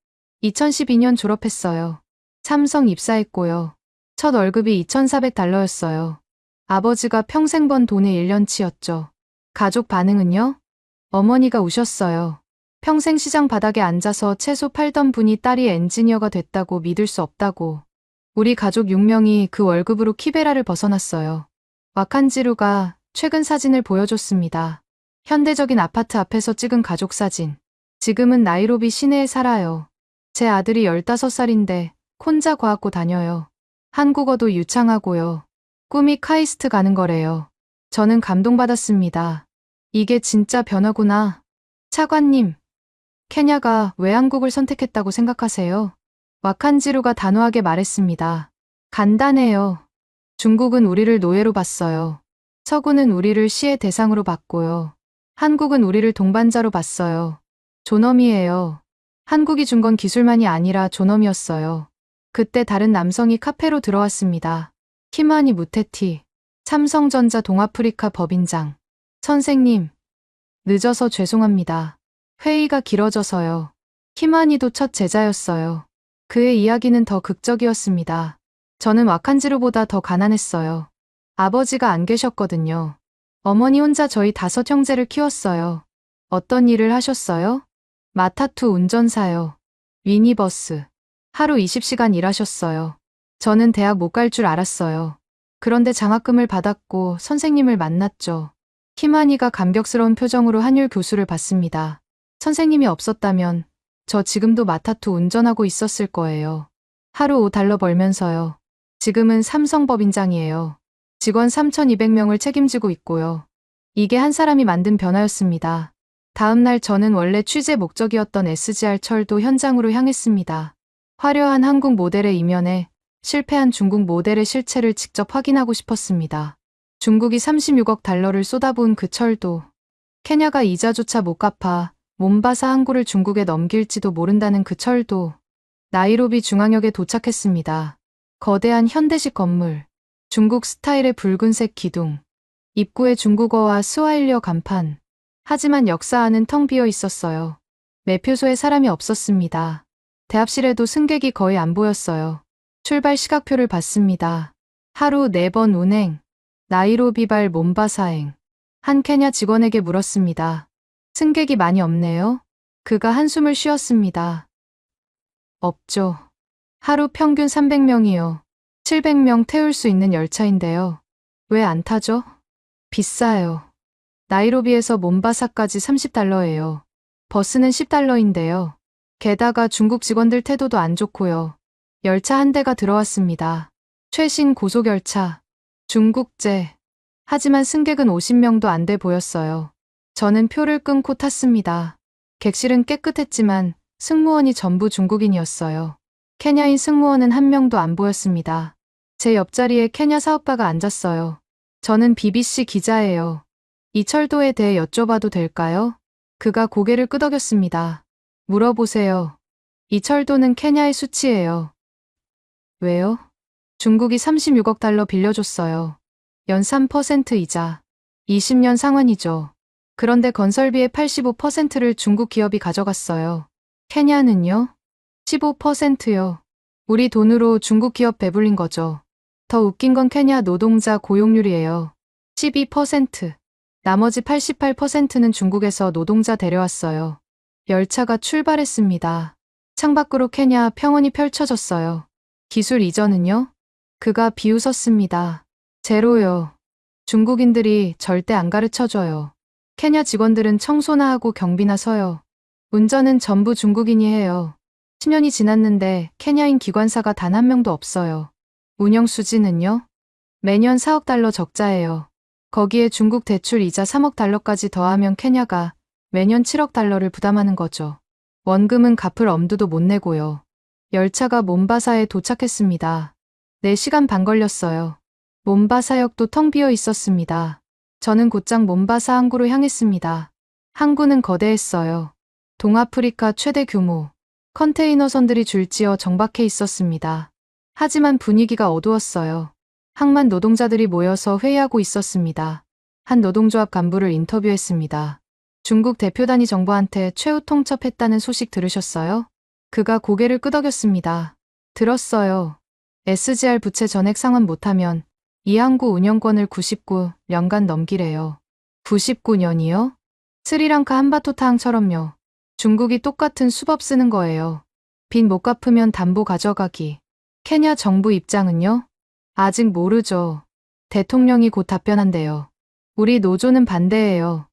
2012년 졸업했어요. 삼성 입사했고요. 첫 월급이 $2,400였어요. 아버지가 평생 번 돈의 1년치였죠. 가족 반응은요? 어머니가 우셨어요. 평생 시장 바닥에 앉아서 채소 팔던 분이 딸이 엔지니어가 됐다고 믿을 수 없다고. 우리 가족 6명이 그 월급으로 키베라를 벗어났어요. 와칸지루가 최근 사진을 보여줬습니다. 현대적인 아파트 앞에서 찍은 가족 사진. 지금은 나이로비 시내에 살아요. 제 아들이 15살인데 콘자 과학고 다녀요. 한국어도 유창하고요. 꿈이 카이스트 가는 거래요. 저는 감동받았습니다. 이게 진짜 변화구나. 차관님, 케냐가 왜 한국을 선택했다고 생각하세요? 와칸지루가 단호하게 말했습니다. 간단해요. 중국은 우리를 노예로 봤어요. 서구는 우리를 시의 대상으로 봤고요. 한국은 우리를 동반자로 봤어요. 존엄이에요. 한국이 준 건 기술만이 아니라 존엄이었어요. 그때 다른 남성이 카페로 들어왔습니다. 키마니 무테티. 삼성전자 동아프리카 법인장. 선생님, 늦어서 죄송합니다. 회의가 길어져서요. 키마니도 첫 제자였어요. 그의 이야기는 더 극적이었습니다. 저는 와칸지루보다 더 가난했어요. 아버지가 안 계셨거든요. 어머니 혼자 저희 5 형제를 키웠어요. 어떤 일을 하셨어요? 마타투 운전사요. 미니버스. 하루 20시간 일하셨어요. 저는 대학 못 갈 줄 알았어요. 그런데 장학금을 받았고 선생님을 만났죠. 키마니가 감격스러운 표정으로 한율 교수를 봤습니다. 선생님이 없었다면 저 지금도 마타투 운전하고 있었을 거예요. 하루 5달러 벌면서요. 지금은 삼성법인장이에요. 직원 3,200명을 책임지고 있고요. 이게 한 사람이 만든 변화였습니다. 다음 날 저는 원래 취재 목적이었던 SGR 철도 현장으로 향했습니다. 화려한 한국 모델의 이면에 실패한 중국 모델의 실체를 직접 확인하고 싶었습니다. 중국이 36억 달러를 쏟아부은 그 철도. 케냐가 이자조차 못 갚아 몬바사 항구를 중국에 넘길지도 모른다는 그 철도. 나이로비 중앙역에 도착했습니다. 거대한 현대식 건물. 중국 스타일의 붉은색 기둥. 입구에 중국어와 스와힐리어 간판. 하지만 역사 안은 텅 비어 있었어요. 매표소에 사람이 없었습니다. 대합실에도 승객이 거의 안 보였어요. 출발 시각표를 봤습니다. 하루 4번 운행. 나이로비발 몬바사행. 한 케냐 직원에게 물었습니다. 승객이 많이 없네요. 그가 한숨을 쉬었습니다. 없죠. 하루 평균 300명이요. 700명 태울 수 있는 열차인데요. 왜 안 타죠? 비싸요. 나이로비에서 몬바사까지 30달러예요. 버스는 10달러인데요. 게다가 중국 직원들 태도도 안 좋고요. 열차 한 대가 들어왔습니다. 최신 고속열차. 중국제. 하지만 승객은 50명도 안 돼 보였어요. 저는 표를 끊고 탔습니다. 객실은 깨끗했지만 승무원이 전부 중국인이었어요. 케냐인 승무원은 한 명도 안 보였습니다. 제 옆자리에 케냐 사업가가 앉았어요. 저는 BBC 기자예요. 이 철도에 대해 여쭤봐도 될까요? 그가 고개를 끄덕였습니다. 물어보세요. 이 철도는 케냐의 수치예요. 왜요? 중국이 36억 달러 빌려줬어요. 연 3% 이자. 20년 상환이죠. 그런데 건설비의 85%를 중국 기업이 가져갔어요. 케냐는요? 15%요. 우리 돈으로 중국 기업 배불린 거죠. 더 웃긴 건 케냐 노동자 고용률이에요. 12%. 나머지 88%는 중국에서 노동자 데려왔어요. 열차가 출발했습니다. 창밖으로 케냐 평원이 펼쳐졌어요. 기술 이전은요? 그가 비웃었습니다. 제로요. 중국인들이 절대 안 가르쳐줘요. 케냐 직원들은 청소나 하고 경비나 서요. 운전은 전부 중국인이 해요. 10년이 지났는데 케냐인 기관사가 단 한 명도 없어요. 운영 수지는요? 매년 4억 달러 적자예요. 거기에 중국 대출 이자 3억 달러까지 더하면 케냐가 매년 7억 달러를 부담하는 거죠. 원금은 갚을 엄두도 못 내고요. 열차가 몬바사에 도착했습니다. 4시간 반 걸렸어요. 몬바사역도 텅 비어 있었습니다. 저는 곧장 몬바사 항구로 향했습니다. 항구는 거대했어요. 동아프리카 최대 규모. 컨테이너선들이 줄지어 정박해 있었습니다. 하지만 분위기가 어두웠어요. 항만 노동자들이 모여서 회의하고 있었습니다. 한 노동조합 간부를 인터뷰했습니다. 중국 대표단이 정부한테 최후 통첩했다는 소식 들으셨어요? 그가 고개를 끄덕였습니다. 들었어요. SGR 부채 전액 상환 못하면 이 항구 운영권을 99년간 넘기래요. 99년이요? 스리랑카 한바토타항처럼요. 중국이 똑같은 수법 쓰는 거예요. 빚 못 갚으면 담보 가져가기. 케냐 정부 입장은요? 아직 모르죠. 대통령이 곧 답변한대요. 우리 노조는 반대예요.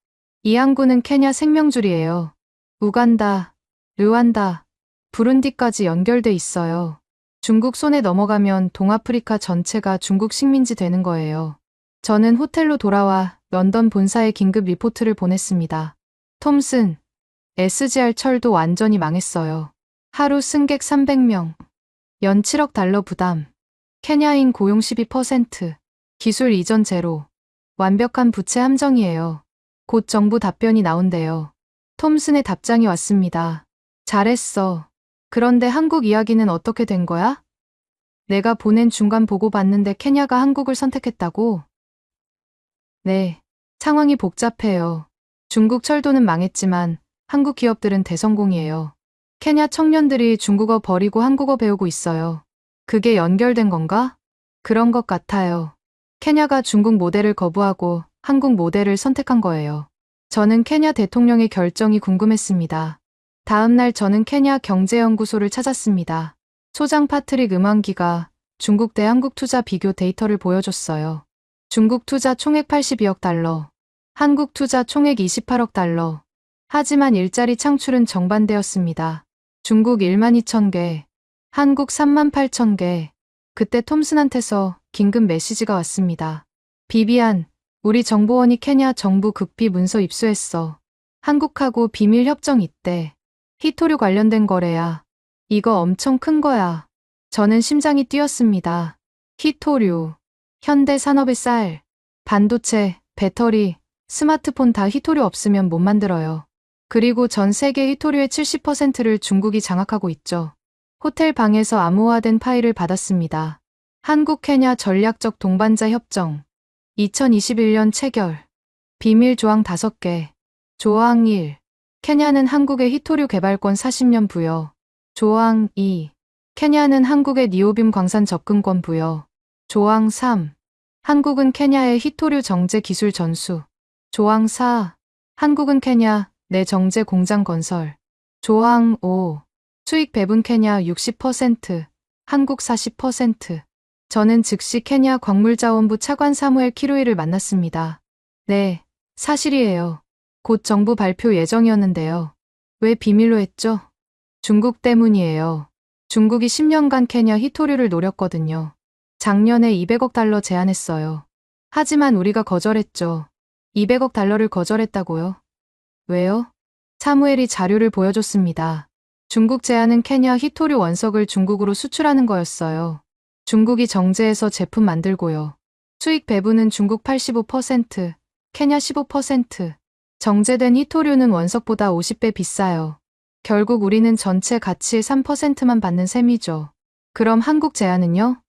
이 항구는 케냐 생명줄이에요. 우간다, 르완다, 부룬디까지 연결돼 있어요. 중국 손에 넘어가면 동아프리카 전체가 중국 식민지 되는 거예요. 저는 호텔로 돌아와 런던 본사에 긴급 리포트를 보냈습니다. 톰슨, SGR 철도 완전히 망했어요. 하루 승객 300명. 연 7억 달러 부담. 케냐인 고용 12%. 기술 이전 제로. 완벽한 부채 함정이에요. 곧 정부 답변이 나온대요. 톰슨의 답장이 왔습니다. 잘했어. 그런데 한국 이야기는 어떻게 된 거야? 내가 보낸 중간 보고 봤는데 케냐가 한국을 선택했다고? 네, 상황이 복잡해요. 중국 철도는 망했지만 한국 기업들은 대성공이에요. 케냐 청년들이 중국어 버리고 한국어 배우고 있어요. 그게 연결된 건가? 그런 것 같아요. 케냐가 중국 모델을 거부하고 한국 모델을 선택한 거예요. 저는 케냐 대통령의 결정이 궁금했습니다. 다음 날 저는 케냐 경제연구소를 찾았습니다. 소장 파트릭 음왕기가 중국 대 한국 투자 비교 데이터를 보여줬어요. 중국 투자 총액 82억 달러, 한국 투자 총액 28억 달러. 하지만 일자리 창출은 정반대였습니다. 중국 1만 2천 개, 한국 3만 8천 개. 그때 톰슨한테서 긴급 메시지가 왔습니다. 비비안, 우리 정보원이 케냐 정부 극비 문서 입수했어. 한국하고 비밀 협정 있대. 히토류 관련된 거래야. 이거 엄청 큰 거야. 저는 심장이 뛰었습니다. 히토류, 현대 산업의 쌀, 반도체, 배터리, 스마트폰 다 히토류 없으면 못 만들어요. 그리고 전 세계 히토류의 70%를 중국이 장악하고 있죠. 호텔 방에서 암호화된 파일을 받았습니다. 한국 케냐 전략적 동반자 협정 2021년 체결 비밀 조항 5개 조항 1 케냐는 한국의 히토류 개발권 40년 부여 조항 2 케냐는 한국의 니오빔 광산 접근권 부여 조항 3 한국은 케냐의 히토류 정제 기술 전수 조항 4 한국은 케냐 내 정제 공장 건설 조항 5 수익 배분 케냐 60%, 한국 40%. 저는 즉시 케냐 광물자원부 차관 사무엘 키루이를 만났습니다. 네, 사실이에요. 곧 정부 발표 예정이었는데요. 왜 비밀로 했죠? 중국 때문이에요. 중국이 10년간 케냐 히토류를 노렸거든요. 작년에 200억 달러 제안했어요. 하지만 우리가 거절했죠. 200억 달러를 거절했다고요? 왜요? 사무엘이 자료를 보여줬습니다. 중국 제안은 케냐 히토류 원석을 중국으로 수출하는 거였어요. 중국이 정제해서 제품 만들고요. 수익 배분은 중국 85%, 케냐 15%. 정제된 히토류는 원석보다 50배 비싸요. 결국 우리는 전체 가치의 3%만 받는 셈이죠. 그럼 한국 제안은요?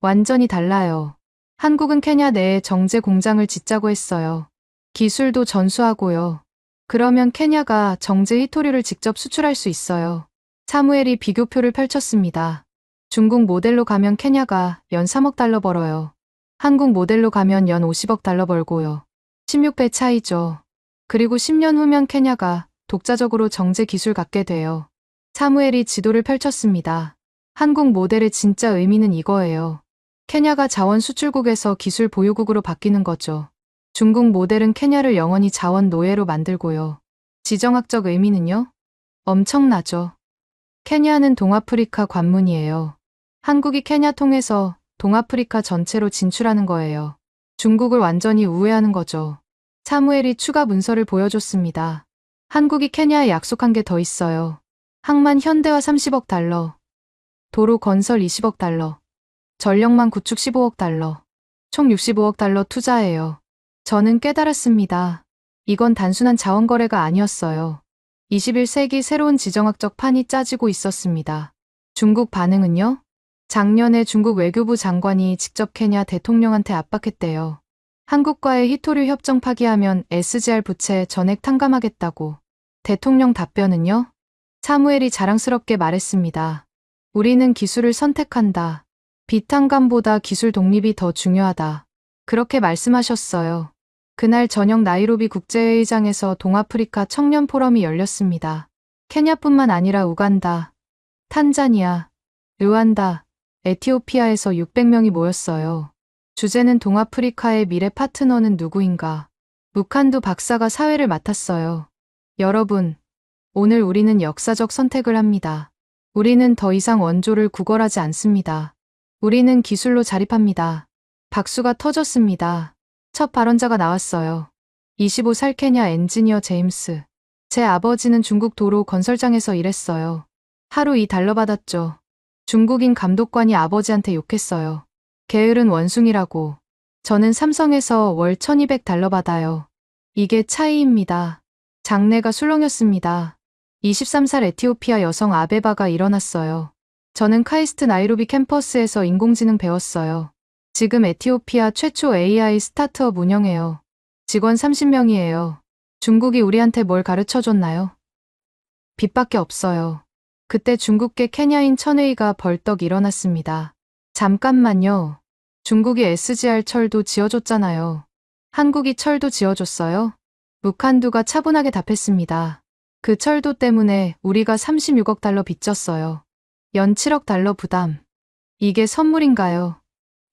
완전히 달라요. 한국은 케냐 내에 정제 공장을 짓자고 했어요. 기술도 전수하고요. 그러면 케냐가 정제 히토류를 직접 수출할 수 있어요. 사무엘이 비교표를 펼쳤습니다. 중국 모델로 가면 케냐가 연 3억 달러 벌어요. 한국 모델로 가면 연 50억 달러 벌고요. 16배 차이죠. 그리고 10년 후면 케냐가 독자적으로 정제 기술 갖게 돼요. 사무엘이 지도를 펼쳤습니다. 한국 모델의 진짜 의미는 이거예요. 케냐가 자원 수출국에서 기술 보유국으로 바뀌는 거죠. 중국 모델은 케냐를 영원히 자원 노예로 만들고요. 지정학적 의미는요? 엄청나죠. 케냐는 동아프리카 관문이에요. 한국이 케냐 통해서 동아프리카 전체로 진출하는 거예요. 중국을 완전히 우회하는 거죠. 사무엘이 추가 문서를 보여줬습니다. 한국이 케냐에 약속한 게 더 있어요. 항만 현대화 30억 달러, 도로 건설 20억 달러, 전력망 구축 15억 달러, 총 65억 달러 투자해요. 저는 깨달았습니다. 이건 단순한 자원 거래가 아니었어요. 21세기 새로운 지정학적 판이 짜지고 있었습니다. 중국 반응은요? 작년에 중국 외교부 장관이 직접 케냐 대통령한테 압박했대요. 한국과의 히토류 협정 파기하면 SGR 부채 전액 탕감하겠다고. 대통령 답변은요? 사무엘이 자랑스럽게 말했습니다. 우리는 기술을 선택한다. 비탕감보다 기술 독립이 더 중요하다. 그렇게 말씀하셨어요. 그날 저녁 나이로비 국제회의장에서 동아프리카 청년 포럼이 열렸습니다. 케냐뿐만 아니라 우간다, 탄자니아, 르완다, 에티오피아에서 600명이 모였어요. 주제는 동아프리카의 미래 파트너는 누구인가. 무칸두 박사가 사회를 맡았어요. 여러분, 오늘 우리는 역사적 선택을 합니다. 우리는 더 이상 원조를 구걸하지 않습니다. 우리는 기술로 자립합니다. 박수가 터졌습니다. 첫 발언자가 나왔어요. 25살 케냐 엔지니어 제임스. 제 아버지는 중국 도로 건설장에서 일했어요. 하루 $2 받았죠. 중국인 감독관이 아버지한테 욕했어요. 게으른 원숭이라고. 저는 삼성에서 월 $1200 받아요. 이게 차이입니다. 장래가 술렁였습니다. 23살 에티오피아 여성 아베바가 일어났어요. 저는 카이스트 나이로비 캠퍼스에서 인공지능 배웠어요. 지금 에티오피아 최초 AI 스타트업 운영해요. 직원 30명이에요. 중국이 우리한테 뭘 가르쳐 줬나요? 빚밖에 없어요. 그때 중국계 케냐인 천웨이가 벌떡 일어났습니다. 잠깐만요. 중국이 SGR 철도 지어줬잖아요. 한국이 철도 지어줬어요? 묵한두가 차분하게 답했습니다. 그 철도 때문에 우리가 36억 달러 빚졌어요. 연 7억 달러 부담. 이게 선물인가요?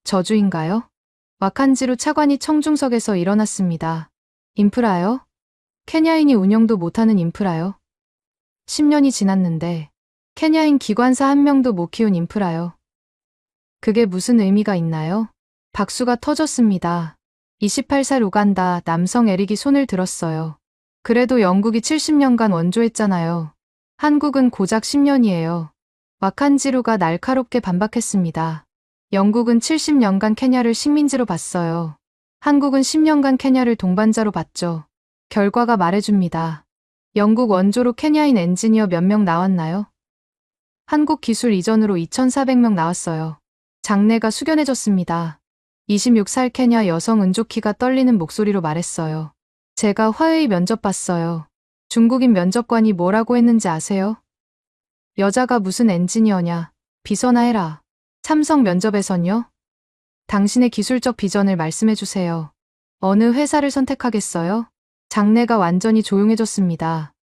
저주인가요? 와칸지루 차관이 청중석에서 일어났습니다. 인프라요? 케냐인이 운영도 못하는 인프라요? 10년이 지났는데 케냐인 기관사 한 명도 못 키운 인프라요. 그게 무슨 의미가 있나요? 박수가 터졌습니다. 28살 우간다 남성 에릭이 손을 들었어요. 그래도 영국이 70년간 원조했잖아요. 한국은 고작 10년이에요. 와칸지루가 날카롭게 반박했습니다. 영국은 70년간 케냐를 식민지로 봤어요. 한국은 10년간 케냐를 동반자로 봤죠. 결과가 말해줍니다. 영국 원조로 케냐인 엔지니어 몇 명 나왔나요? 한국 기술 이전으로 2,400명 나왔어요. 장내가 숙연해졌습니다. 26살 케냐 여성 은조키가 떨리는 목소리로 말했어요. 제가 화웨이 면접 봤어요. 중국인 면접관이 뭐라고 했는지 아세요? 여자가 무슨 엔지니어냐. 비서나 해라. 삼성 면접에선요? 당신의 기술적 비전을 말씀해주세요. 어느 회사를 선택하겠어요? 장내가 완전히 조용해졌습니다.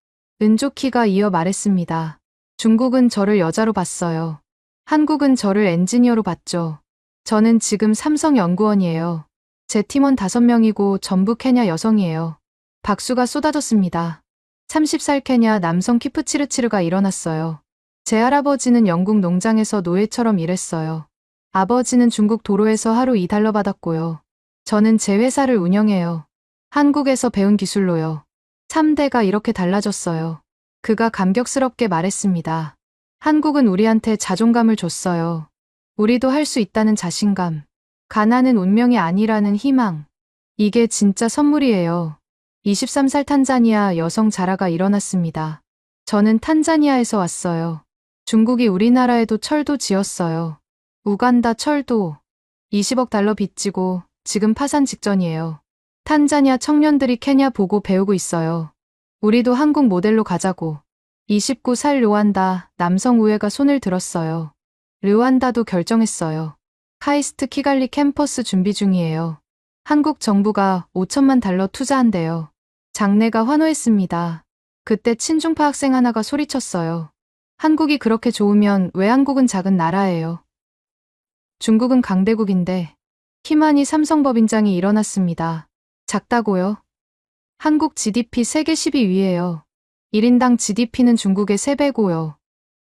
은조키가 이어 말했습니다. 중국은 저를 여자로 봤어요. 한국은 저를 엔지니어로 봤죠. 저는 지금 삼성 연구원이에요. 제 팀원 5명이고 전부 케냐 여성이에요. 박수가 쏟아졌습니다. 30살 케냐 남성 키프치르치르가 일어났어요. 제 할아버지는 영국 농장에서 노예처럼 일했어요. 아버지는 중국 도로에서 하루 2달러 받았고요. 저는 제 회사를 운영해요. 한국에서 배운 기술로요. 3대가 이렇게 달라졌어요. 그가 감격스럽게 말했습니다. 한국은 우리한테 자존감을 줬어요. 우리도 할 수 있다는 자신감. 가난은 운명이 아니라는 희망. 이게 진짜 선물이에요. 23살 탄자니아 여성 자라가 일어났습니다. 저는 탄자니아에서 왔어요. 중국이 우리나라에도 철도 지었어요. 우간다 철도. 20억 달러 빚지고 지금 파산 직전이에요. 탄자니아 청년들이 케냐 보고 배우고 있어요. 우리도 한국 모델로 가자고. 29살 르완다 남성 우회가 손을 들었어요. 르완다도 결정했어요. 카이스트 키갈리 캠퍼스 준비 중이에요. 한국 정부가 5천만 달러 투자한대요. 장내가 환호했습니다. 그때 친중파 학생 하나가 소리쳤어요. 한국이 그렇게 좋으면 왜 한국은 작은 나라예요? 중국은 강대국인데. 희만이 삼성법인장이 일어났습니다. 작다고요? 한국 GDP 세계 12위예요. 1인당 GDP는 중국의 3배고요.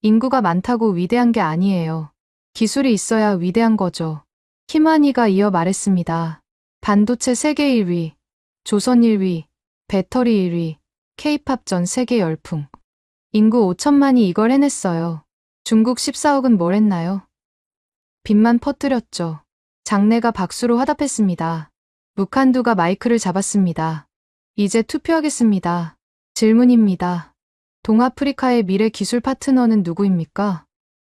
인구가 많다고 위대한 게 아니에요. 기술이 있어야 위대한 거죠. 희만이가 이어 말했습니다. 반도체 세계 1위, 조선 1위, 배터리 1위, K-팝 전 세계 열풍. 인구 5천만이 이걸 해냈어요. 중국 14억은 뭘 했나요? 빚만 퍼뜨렸죠. 장내가 박수로 화답했습니다. 묵한두가 마이크를 잡았습니다. 이제 투표하겠습니다. 질문입니다. 동아프리카의 미래 기술 파트너는 누구입니까?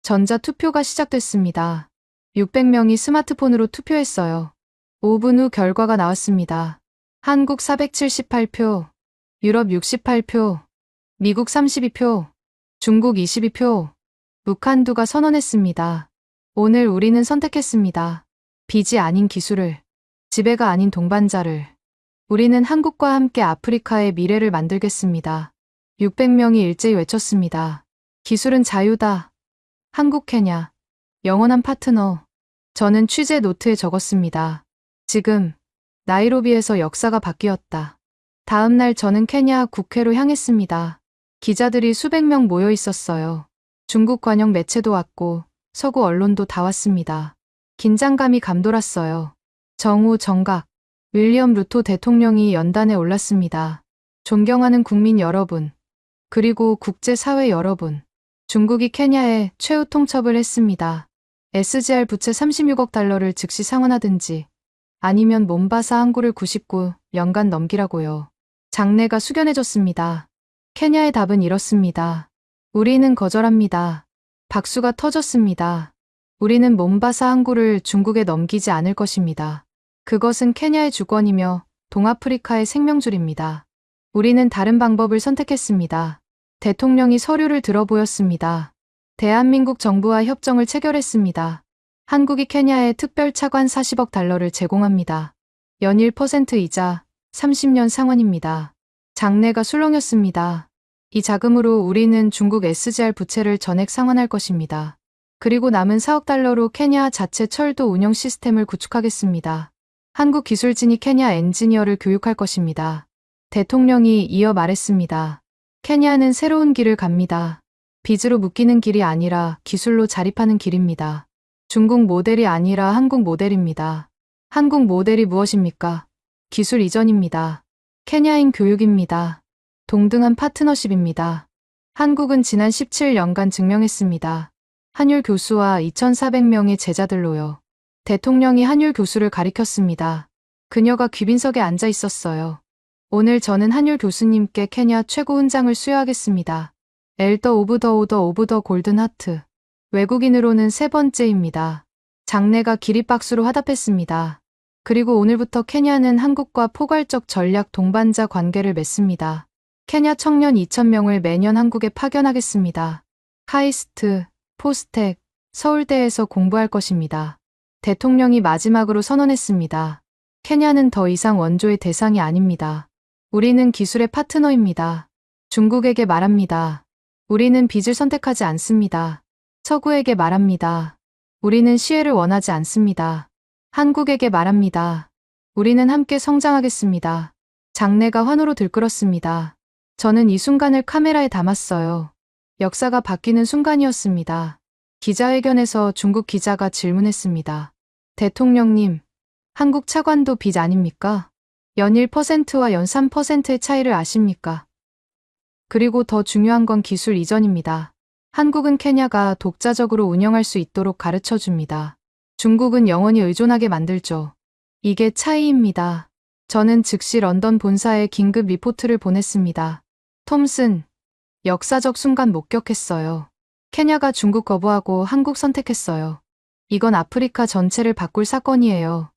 전자투표가 시작됐습니다. 600명이 스마트폰으로 투표했어요. 5분 후 결과가 나왔습니다. 한국 478표, 유럽 68표, 미국 32표, 중국 22표. 묵한두가 선언했습니다. 오늘 우리는 선택했습니다. 빚이 아닌 기술을, 지배가 아닌 동반자를. 우리는 한국과 함께 아프리카의 미래를 만들겠습니다. 600명이 일제히 외쳤습니다. 기술은 자유다. 한국 케냐. 영원한 파트너. 저는 취재 노트에 적었습니다. 지금 나이로비에서 역사가 바뀌었다. 다음 날 저는 케냐 국회로 향했습니다. 기자들이 수백 명 모여 있었어요. 중국 관영 매체도 왔고 서구 언론도 다 왔습니다. 긴장감이 감돌았어요. 정우 정각, 윌리엄 루토 대통령이 연단에 올랐습니다. 존경하는 국민 여러분, 그리고 국제사회 여러분, 중국이 케냐에 최후 통첩을 했습니다. SGR 부채 36억 달러를 즉시 상환하든지 아니면 몬바사 항구를 99년간 넘기라고요. 장내가 숙연해졌습니다. 케냐의 답은 이렇습니다. 우리는 거절합니다. 박수가 터졌습니다. 우리는 몬바사 항구를 중국에 넘기지 않을 것입니다. 그것은 케냐의 주권이며 동아프리카의 생명줄입니다. 우리는 다른 방법을 선택했습니다. 대통령이 서류를 들어보였습니다. 대한민국 정부와 협정을 체결했습니다. 한국이 케냐에 특별 차관 40억 달러를 제공합니다. 연일 % 이자, 30년 상환입니다. 장래가 술렁였습니다. 이 자금으로 우리는 중국 SGR 부채를 전액 상환할 것입니다. 그리고 남은 4억 달러로 케냐 자체 철도 운영 시스템을 구축하겠습니다. 한국 기술진이 케냐 엔지니어를 교육할 것입니다. 대통령이 이어 말했습니다. 케냐는 새로운 길을 갑니다. 빚으로 묶이는 길이 아니라 기술로 자립하는 길입니다. 중국 모델이 아니라 한국 모델입니다. 한국 모델이 무엇입니까? 기술 이전입니다. 케냐인 교육입니다. 동등한 파트너십입니다. 한국은 지난 17년간 증명했습니다. 한율 교수와 2,400명의 제자들로요. 대통령이 한율 교수를 가리켰습니다. 그녀가 귀빈석에 앉아 있었어요. 오늘 저는 한율 교수님께 케냐 최고 훈장을 수여하겠습니다. 엘더 오브 더 오더 오브 더 골든 하트. 외국인으로는 세 번째입니다. 장내가 기립박수로 화답했습니다. 그리고 오늘부터 케냐는 한국과 포괄적 전략 동반자 관계를 맺습니다. 케냐 청년 2,000명을 매년 한국에 파견하겠습니다. 카이스트, 포스텍, 서울대에서 공부할 것입니다. 대통령이 마지막으로 선언했습니다. 케냐는 더 이상 원조의 대상이 아닙니다. 우리는 기술의 파트너입니다. 중국에게 말합니다. 우리는 빚을 선택하지 않습니다. 서구에게 말합니다. 우리는 시혜를 원하지 않습니다. 한국에게 말합니다. 우리는 함께 성장하겠습니다. 장내가 환호로 들끓었습니다. 저는 이 순간을 카메라에 담았어요. 역사가 바뀌는 순간이었습니다. 기자회견에서 중국 기자가 질문했습니다. 대통령님, 한국 차관도 빚 아닙니까? 연 1%와 연 3%의 차이를 아십니까? 그리고 더 중요한 건 기술 이전입니다. 한국은 케냐가 독자적으로 운영할 수 있도록 가르쳐 줍니다. 중국은 영원히 의존하게 만들죠. 이게 차이입니다. 저는 즉시 런던 본사에 긴급 리포트를 보냈습니다. 톰슨, 역사적 순간 목격했어요. 케냐가 중국 거부하고 한국 선택했어요. 이건 아프리카 전체를 바꿀 사건이에요.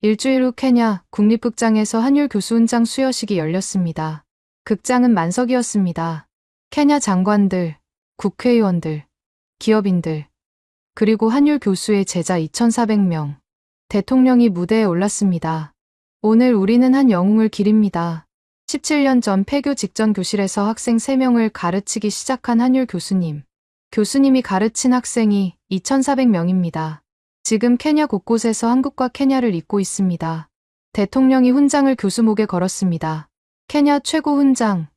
일주일 후 케냐 국립극장에서 한율 교수 훈장 수여식이 열렸습니다. 극장은 만석이었습니다. 케냐 장관들, 국회의원들, 기업인들, 그리고 한율 교수의 제자 2,400명. 대통령이 무대에 올랐습니다. 오늘 우리는 한 영웅을 기립니다. 17년 전 폐교 직전 교실에서 학생 3명을 가르치기 시작한 한율 교수님. 교수님이 가르친 학생이 2,400명입니다. 지금 케냐 곳곳에서 한국과 케냐를 잇고 있습니다. 대통령이 훈장을 교수 목에 걸었습니다. 케냐 최고 훈장,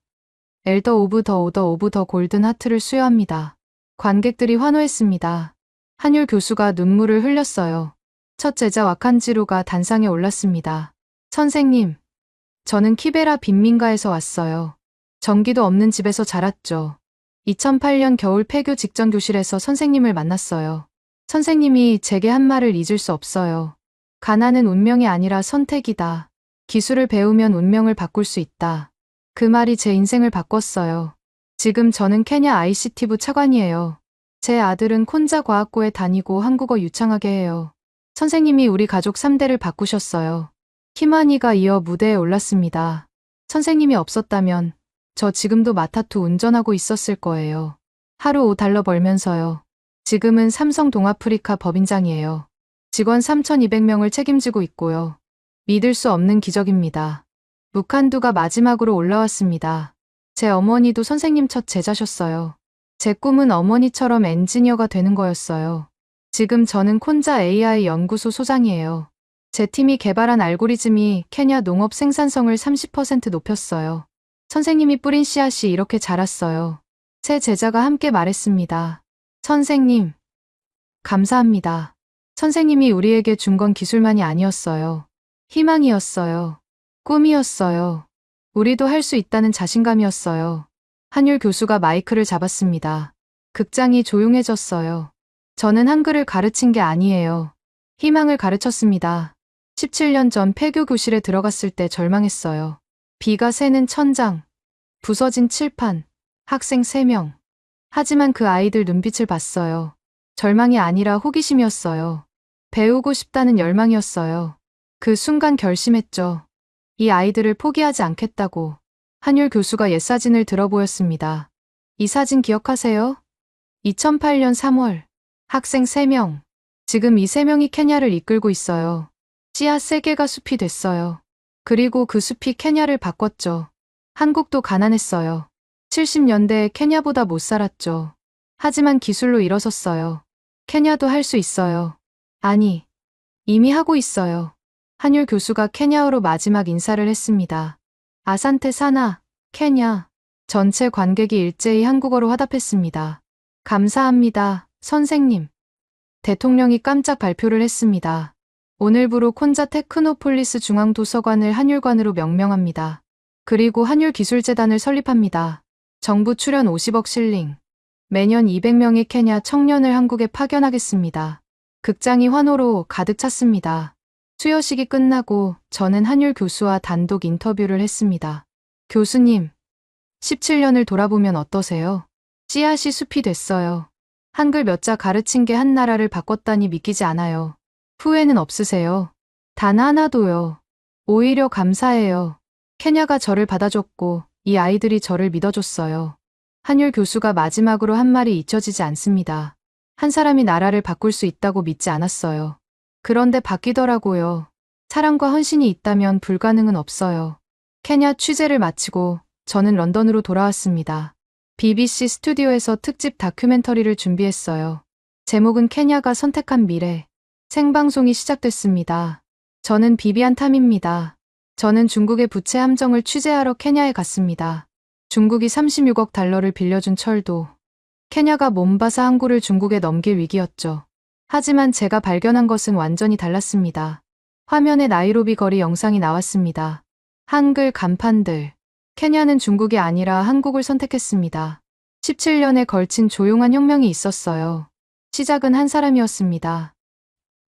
엘더 오브 더 오더 오브 더 골든 하트를 수여합니다. 관객들이 환호했습니다. 한율 교수가 눈물을 흘렸어요. 첫 제자 와칸지루가 단상에 올랐습니다. 선생님, 저는 키베라 빈민가에서 왔어요. 전기도 없는 집에서 자랐죠. 2008년 겨울 폐교 직전 교실에서 선생님을 만났어요. 선생님이 제게 한 말을 잊을 수 없어요. 가난은 운명이 아니라 선택이다. 기술을 배우면 운명을 바꿀 수 있다. 그 말이 제 인생을 바꿨어요. 지금 저는 케냐 ICT부 차관이에요. 제 아들은 콘자 과학고에 다니고 한국어 유창하게 해요. 선생님이 우리 가족 3대를 바꾸셨어요. 키마니가 이어 무대에 올랐습니다. 선생님이 없었다면 저 지금도 마타투 운전하고 있었을 거예요. 하루 5달러 벌면서요. 지금은 삼성 동아프리카 법인장이에요. 직원 3,200명을 책임지고 있고요. 믿을 수 없는 기적입니다. 무칸두가 마지막으로 올라왔습니다. 제 어머니도 선생님 첫 제자셨어요. 제 꿈은 어머니처럼 엔지니어가 되는 거였어요. 지금 저는 콘자 AI 연구소 소장이에요. 제 팀이 개발한 알고리즘이 케냐 농업 생산성을 30% 높였어요. 선생님이 뿌린 씨앗이 이렇게 자랐어요. 세 제자가 함께 말했습니다. 선생님, 감사합니다. 선생님이 우리에게 준 건 기술만이 아니었어요. 희망이었어요. 꿈이었어요. 우리도 할 수 있다는 자신감이었어요. 한율 교수가 마이크를 잡았습니다. 극장이 조용해졌어요. 저는 한글을 가르친 게 아니에요. 희망을 가르쳤습니다. 17년 전 폐교 교실에 들어갔을 때 절망했어요. 비가 새는 천장, 부서진 칠판, 학생 3명. 하지만 그 아이들 눈빛을 봤어요. 절망이 아니라 호기심이었어요. 배우고 싶다는 열망이었어요. 그 순간 결심했죠. 이 아이들을 포기하지 않겠다고 한율 교수가 옛 사진을 들어 보였습니다. 이 사진 기억하세요? 2008년 3월. 학생 3명. 지금 이 3명이 케냐를 이끌고 있어요. 씨앗 3개가 숲이 됐어요. 그리고 그 숲이 케냐를 바꿨죠. 한국도 가난했어요. 70년대에 케냐보다 못 살았죠. 하지만 기술로 일어섰어요. 케냐도 할 수 있어요. 아니, 이미 하고 있어요. 한율 교수가 케냐어로 마지막 인사를 했습니다. 아산테 사나, 케냐. 전체 관객이 일제히 한국어로 화답했습니다. 감사합니다, 선생님. 대통령이 깜짝 발표를 했습니다. 오늘부로 콘자 테크노폴리스 중앙도서관을 한율관으로 명명합니다. 그리고 한율기술재단을 설립합니다. 정부 출연 50억 실링. 매년 200명의 케냐 청년을 한국에 파견하겠습니다. 극장이 환호로 가득 찼습니다. 수여식이 끝나고 저는 한율 교수와 단독 인터뷰를 했습니다. 교수님, 17년을 돌아보면 어떠세요? 씨앗이 숲이 됐어요. 한글 몇 자 가르친 게 한 나라를 바꿨다니 믿기지 않아요. 후회는 없으세요? 단 하나도요. 오히려 감사해요. 케냐가 저를 받아줬고 이 아이들이 저를 믿어줬어요. 한율 교수가 마지막으로 한 말이 잊혀지지 않습니다. 한 사람이 나라를 바꿀 수 있다고 믿지 않았어요. 그런데 바뀌더라고요. 사랑과 헌신이 있다면 불가능은 없어요. 케냐 취재를 마치고 저는 런던으로 돌아왔습니다. BBC 스튜디오에서 특집 다큐멘터리를 준비했어요. 제목은 케냐가 선택한 미래. 생방송이 시작됐습니다. 저는 비비안 탐입니다. 저는 중국의 부채 함정을 취재하러 케냐에 갔습니다. 중국이 36억 달러를 빌려준 철도. 케냐가 몬바사 항구를 중국에 넘길 위기였죠. 하지만 제가 발견한 것은 완전히 달랐습니다. 화면에 나이로비 거리 영상이 나왔습니다. 한글 간판들. 케냐는 중국이 아니라 한국을 선택했습니다. 17년에 걸친 조용한 혁명이 있었어요. 시작은 한 사람이었습니다.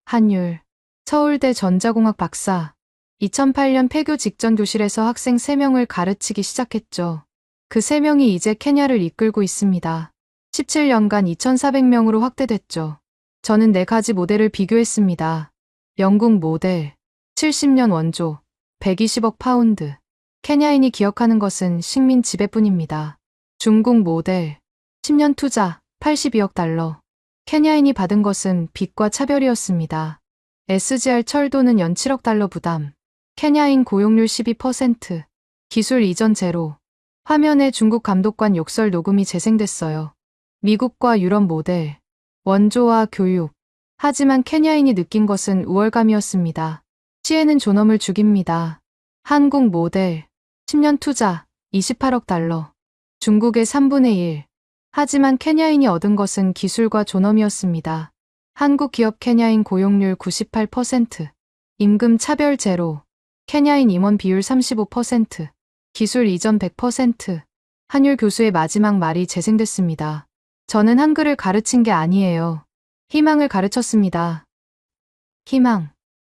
한율. 서울대 전자공학 박사. 2008년 폐교 직전 교실에서 학생 3명을 가르치기 시작했죠. 그 3명이 이제 케냐를 이끌고 있습니다. 17년간 2,400명으로 확대됐죠. 저는 4가지 모델을 비교했습니다. 영국 모델. 70년 원조. 120억 파운드. 케냐인이 기억하는 것은 식민 지배뿐입니다. 중국 모델. 10년 투자. 82억 달러. 케냐인이 받은 것은 빚과 차별이었습니다. SGR 철도는 연 7억 달러 부담. 케냐인 고용률 12%. 기술 이전 제로. 화면에 중국 감독관 욕설 녹음이 재생됐어요. 미국과 유럽 모델. 원조와 교육. 하지만 케냐인이 느낀 것은 우월감이었습니다. 시에는 존엄을 죽입니다. 한국 모델. 10년 투자. 28억 달러. 중국의 3분의 1. 하지만 케냐인이 얻은 것은 기술과 존엄이었습니다. 한국 기업 케냐인 고용률 98%. 임금 차별 제로. 케냐인 임원 비율 35%. 기술 이전 100%. 한율 교수의 마지막 말이 재생됐습니다. 저는 한글을 가르친 게 아니에요. 희망을 가르쳤습니다. 희망.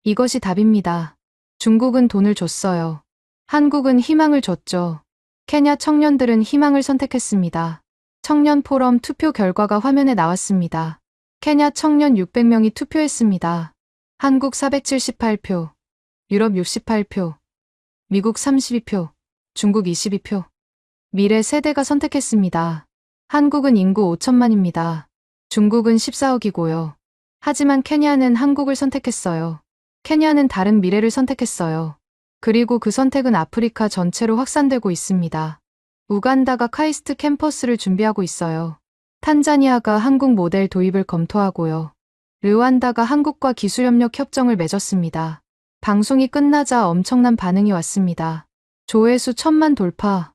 이것이 답입니다. 중국은 돈을 줬어요. 한국은 희망을 줬죠. 케냐 청년들은 희망을 선택했습니다. 청년 포럼 투표 결과가 화면에 나왔습니다. 케냐 청년 600명이 투표했습니다. 한국 478표, 유럽 68표, 미국 32표, 중국 22표. 미래 세대가 선택했습니다. 한국은 인구 5천만입니다. 중국은 14억이고요. 하지만 케냐는 한국을 선택했어요. 케냐는 다른 미래를 선택했어요. 그리고 그 선택은 아프리카 전체로 확산되고 있습니다. 우간다가 카이스트 캠퍼스를 준비하고 있어요. 탄자니아가 한국 모델 도입을 검토하고요. 르완다가 한국과 기술협력 협정을 맺었습니다. 방송이 끝나자 엄청난 반응이 왔습니다. 조회수 1,000만 돌파.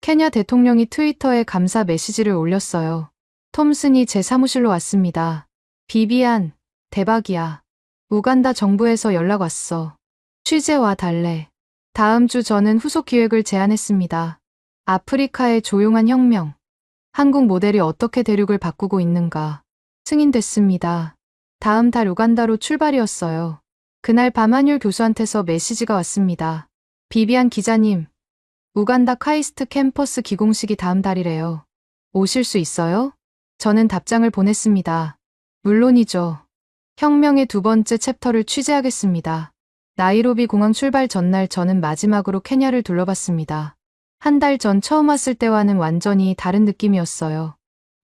케냐 대통령이 트위터에 감사 메시지를 올렸어요. 톰슨이 제 사무실로 왔습니다. 비비안, 대박이야. 우간다 정부에서 연락 왔어. 취재와 달래. 다음 주 저는 후속 기획을 제안했습니다. 아프리카의 조용한 혁명. 한국 모델이 어떻게 대륙을 바꾸고 있는가. 승인됐습니다. 다음 달 우간다로 출발이었어요. 그날 밤 한율 교수한테서 메시지가 왔습니다. 비비안 기자님, 우간다 카이스트 캠퍼스 기공식이 다음 달이래요. 오실 수 있어요? 저는 답장을 보냈습니다. 물론이죠. 혁명의 두 번째 챕터를 취재하겠습니다. 나이로비 공항 출발 전날 저는 마지막으로 케냐를 둘러봤습니다. 한 달 전 처음 왔을 때와는 완전히 다른 느낌이었어요.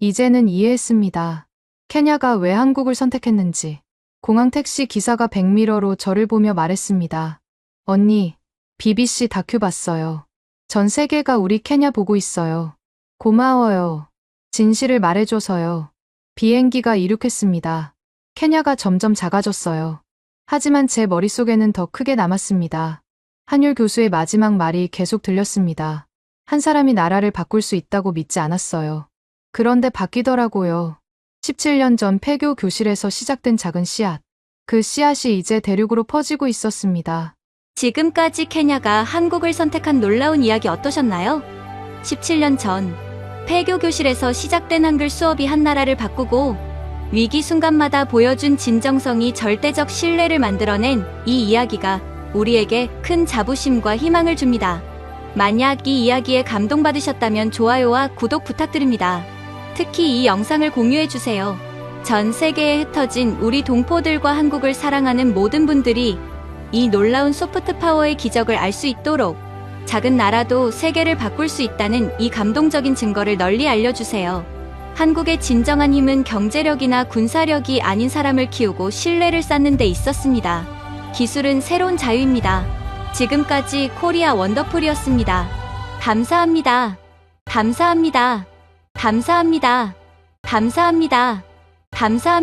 이제는 이해했습니다. 케냐가 왜 한국을 선택했는지. 공항 택시 기사가 백미러로 저를 보며 말했습니다. 언니, BBC 다큐 봤어요. 전 세계가 우리 케냐 보고 있어요. 고마워요. 진실을 말해줘서요. 비행기가 이륙했습니다. 케냐가 점점 작아졌어요. 하지만 제 머릿속에는 더 크게 남았습니다. 한율 교수의 마지막 말이 계속 들렸습니다. 한 사람이 나라를 바꿀 수 있다고 믿지 않았어요. 그런데 바뀌더라고요. 17년 전 폐교 교실에서 시작된 작은 씨앗. 그 씨앗이 이제 대륙으로 퍼지고 있었습니다. 지금까지 케냐가 한국을 선택한 놀라운 이야기 어떠셨나요? 17년 전 폐교 교실에서 시작된 한글 수업이 한 나라를 바꾸고 위기 순간마다 보여준 진정성이 절대적 신뢰를 만들어낸 이 이야기가 우리에게 큰 자부심과 희망을 줍니다. 만약 이 이야기에 감동받으셨다면 좋아요와 구독 부탁드립니다. 특히 이 영상을 공유해주세요. 전 세계에 흩어진 우리 동포들과 한국을 사랑하는 모든 분들이 이 놀라운 소프트 파워의 기적을 알 수 있도록 작은 나라도 세계를 바꿀 수 있다는 이 감동적인 증거를 널리 알려주세요. 한국의 진정한 힘은 경제력이나 군사력이 아닌 사람을 키우고 신뢰를 쌓는 데 있었습니다. 기술은 새로운 자유입니다. 지금까지 코리아 원더풀이었습니다. 감사합니다. 감사합니다. 감사합니다. 감사합니다. 감사합니다.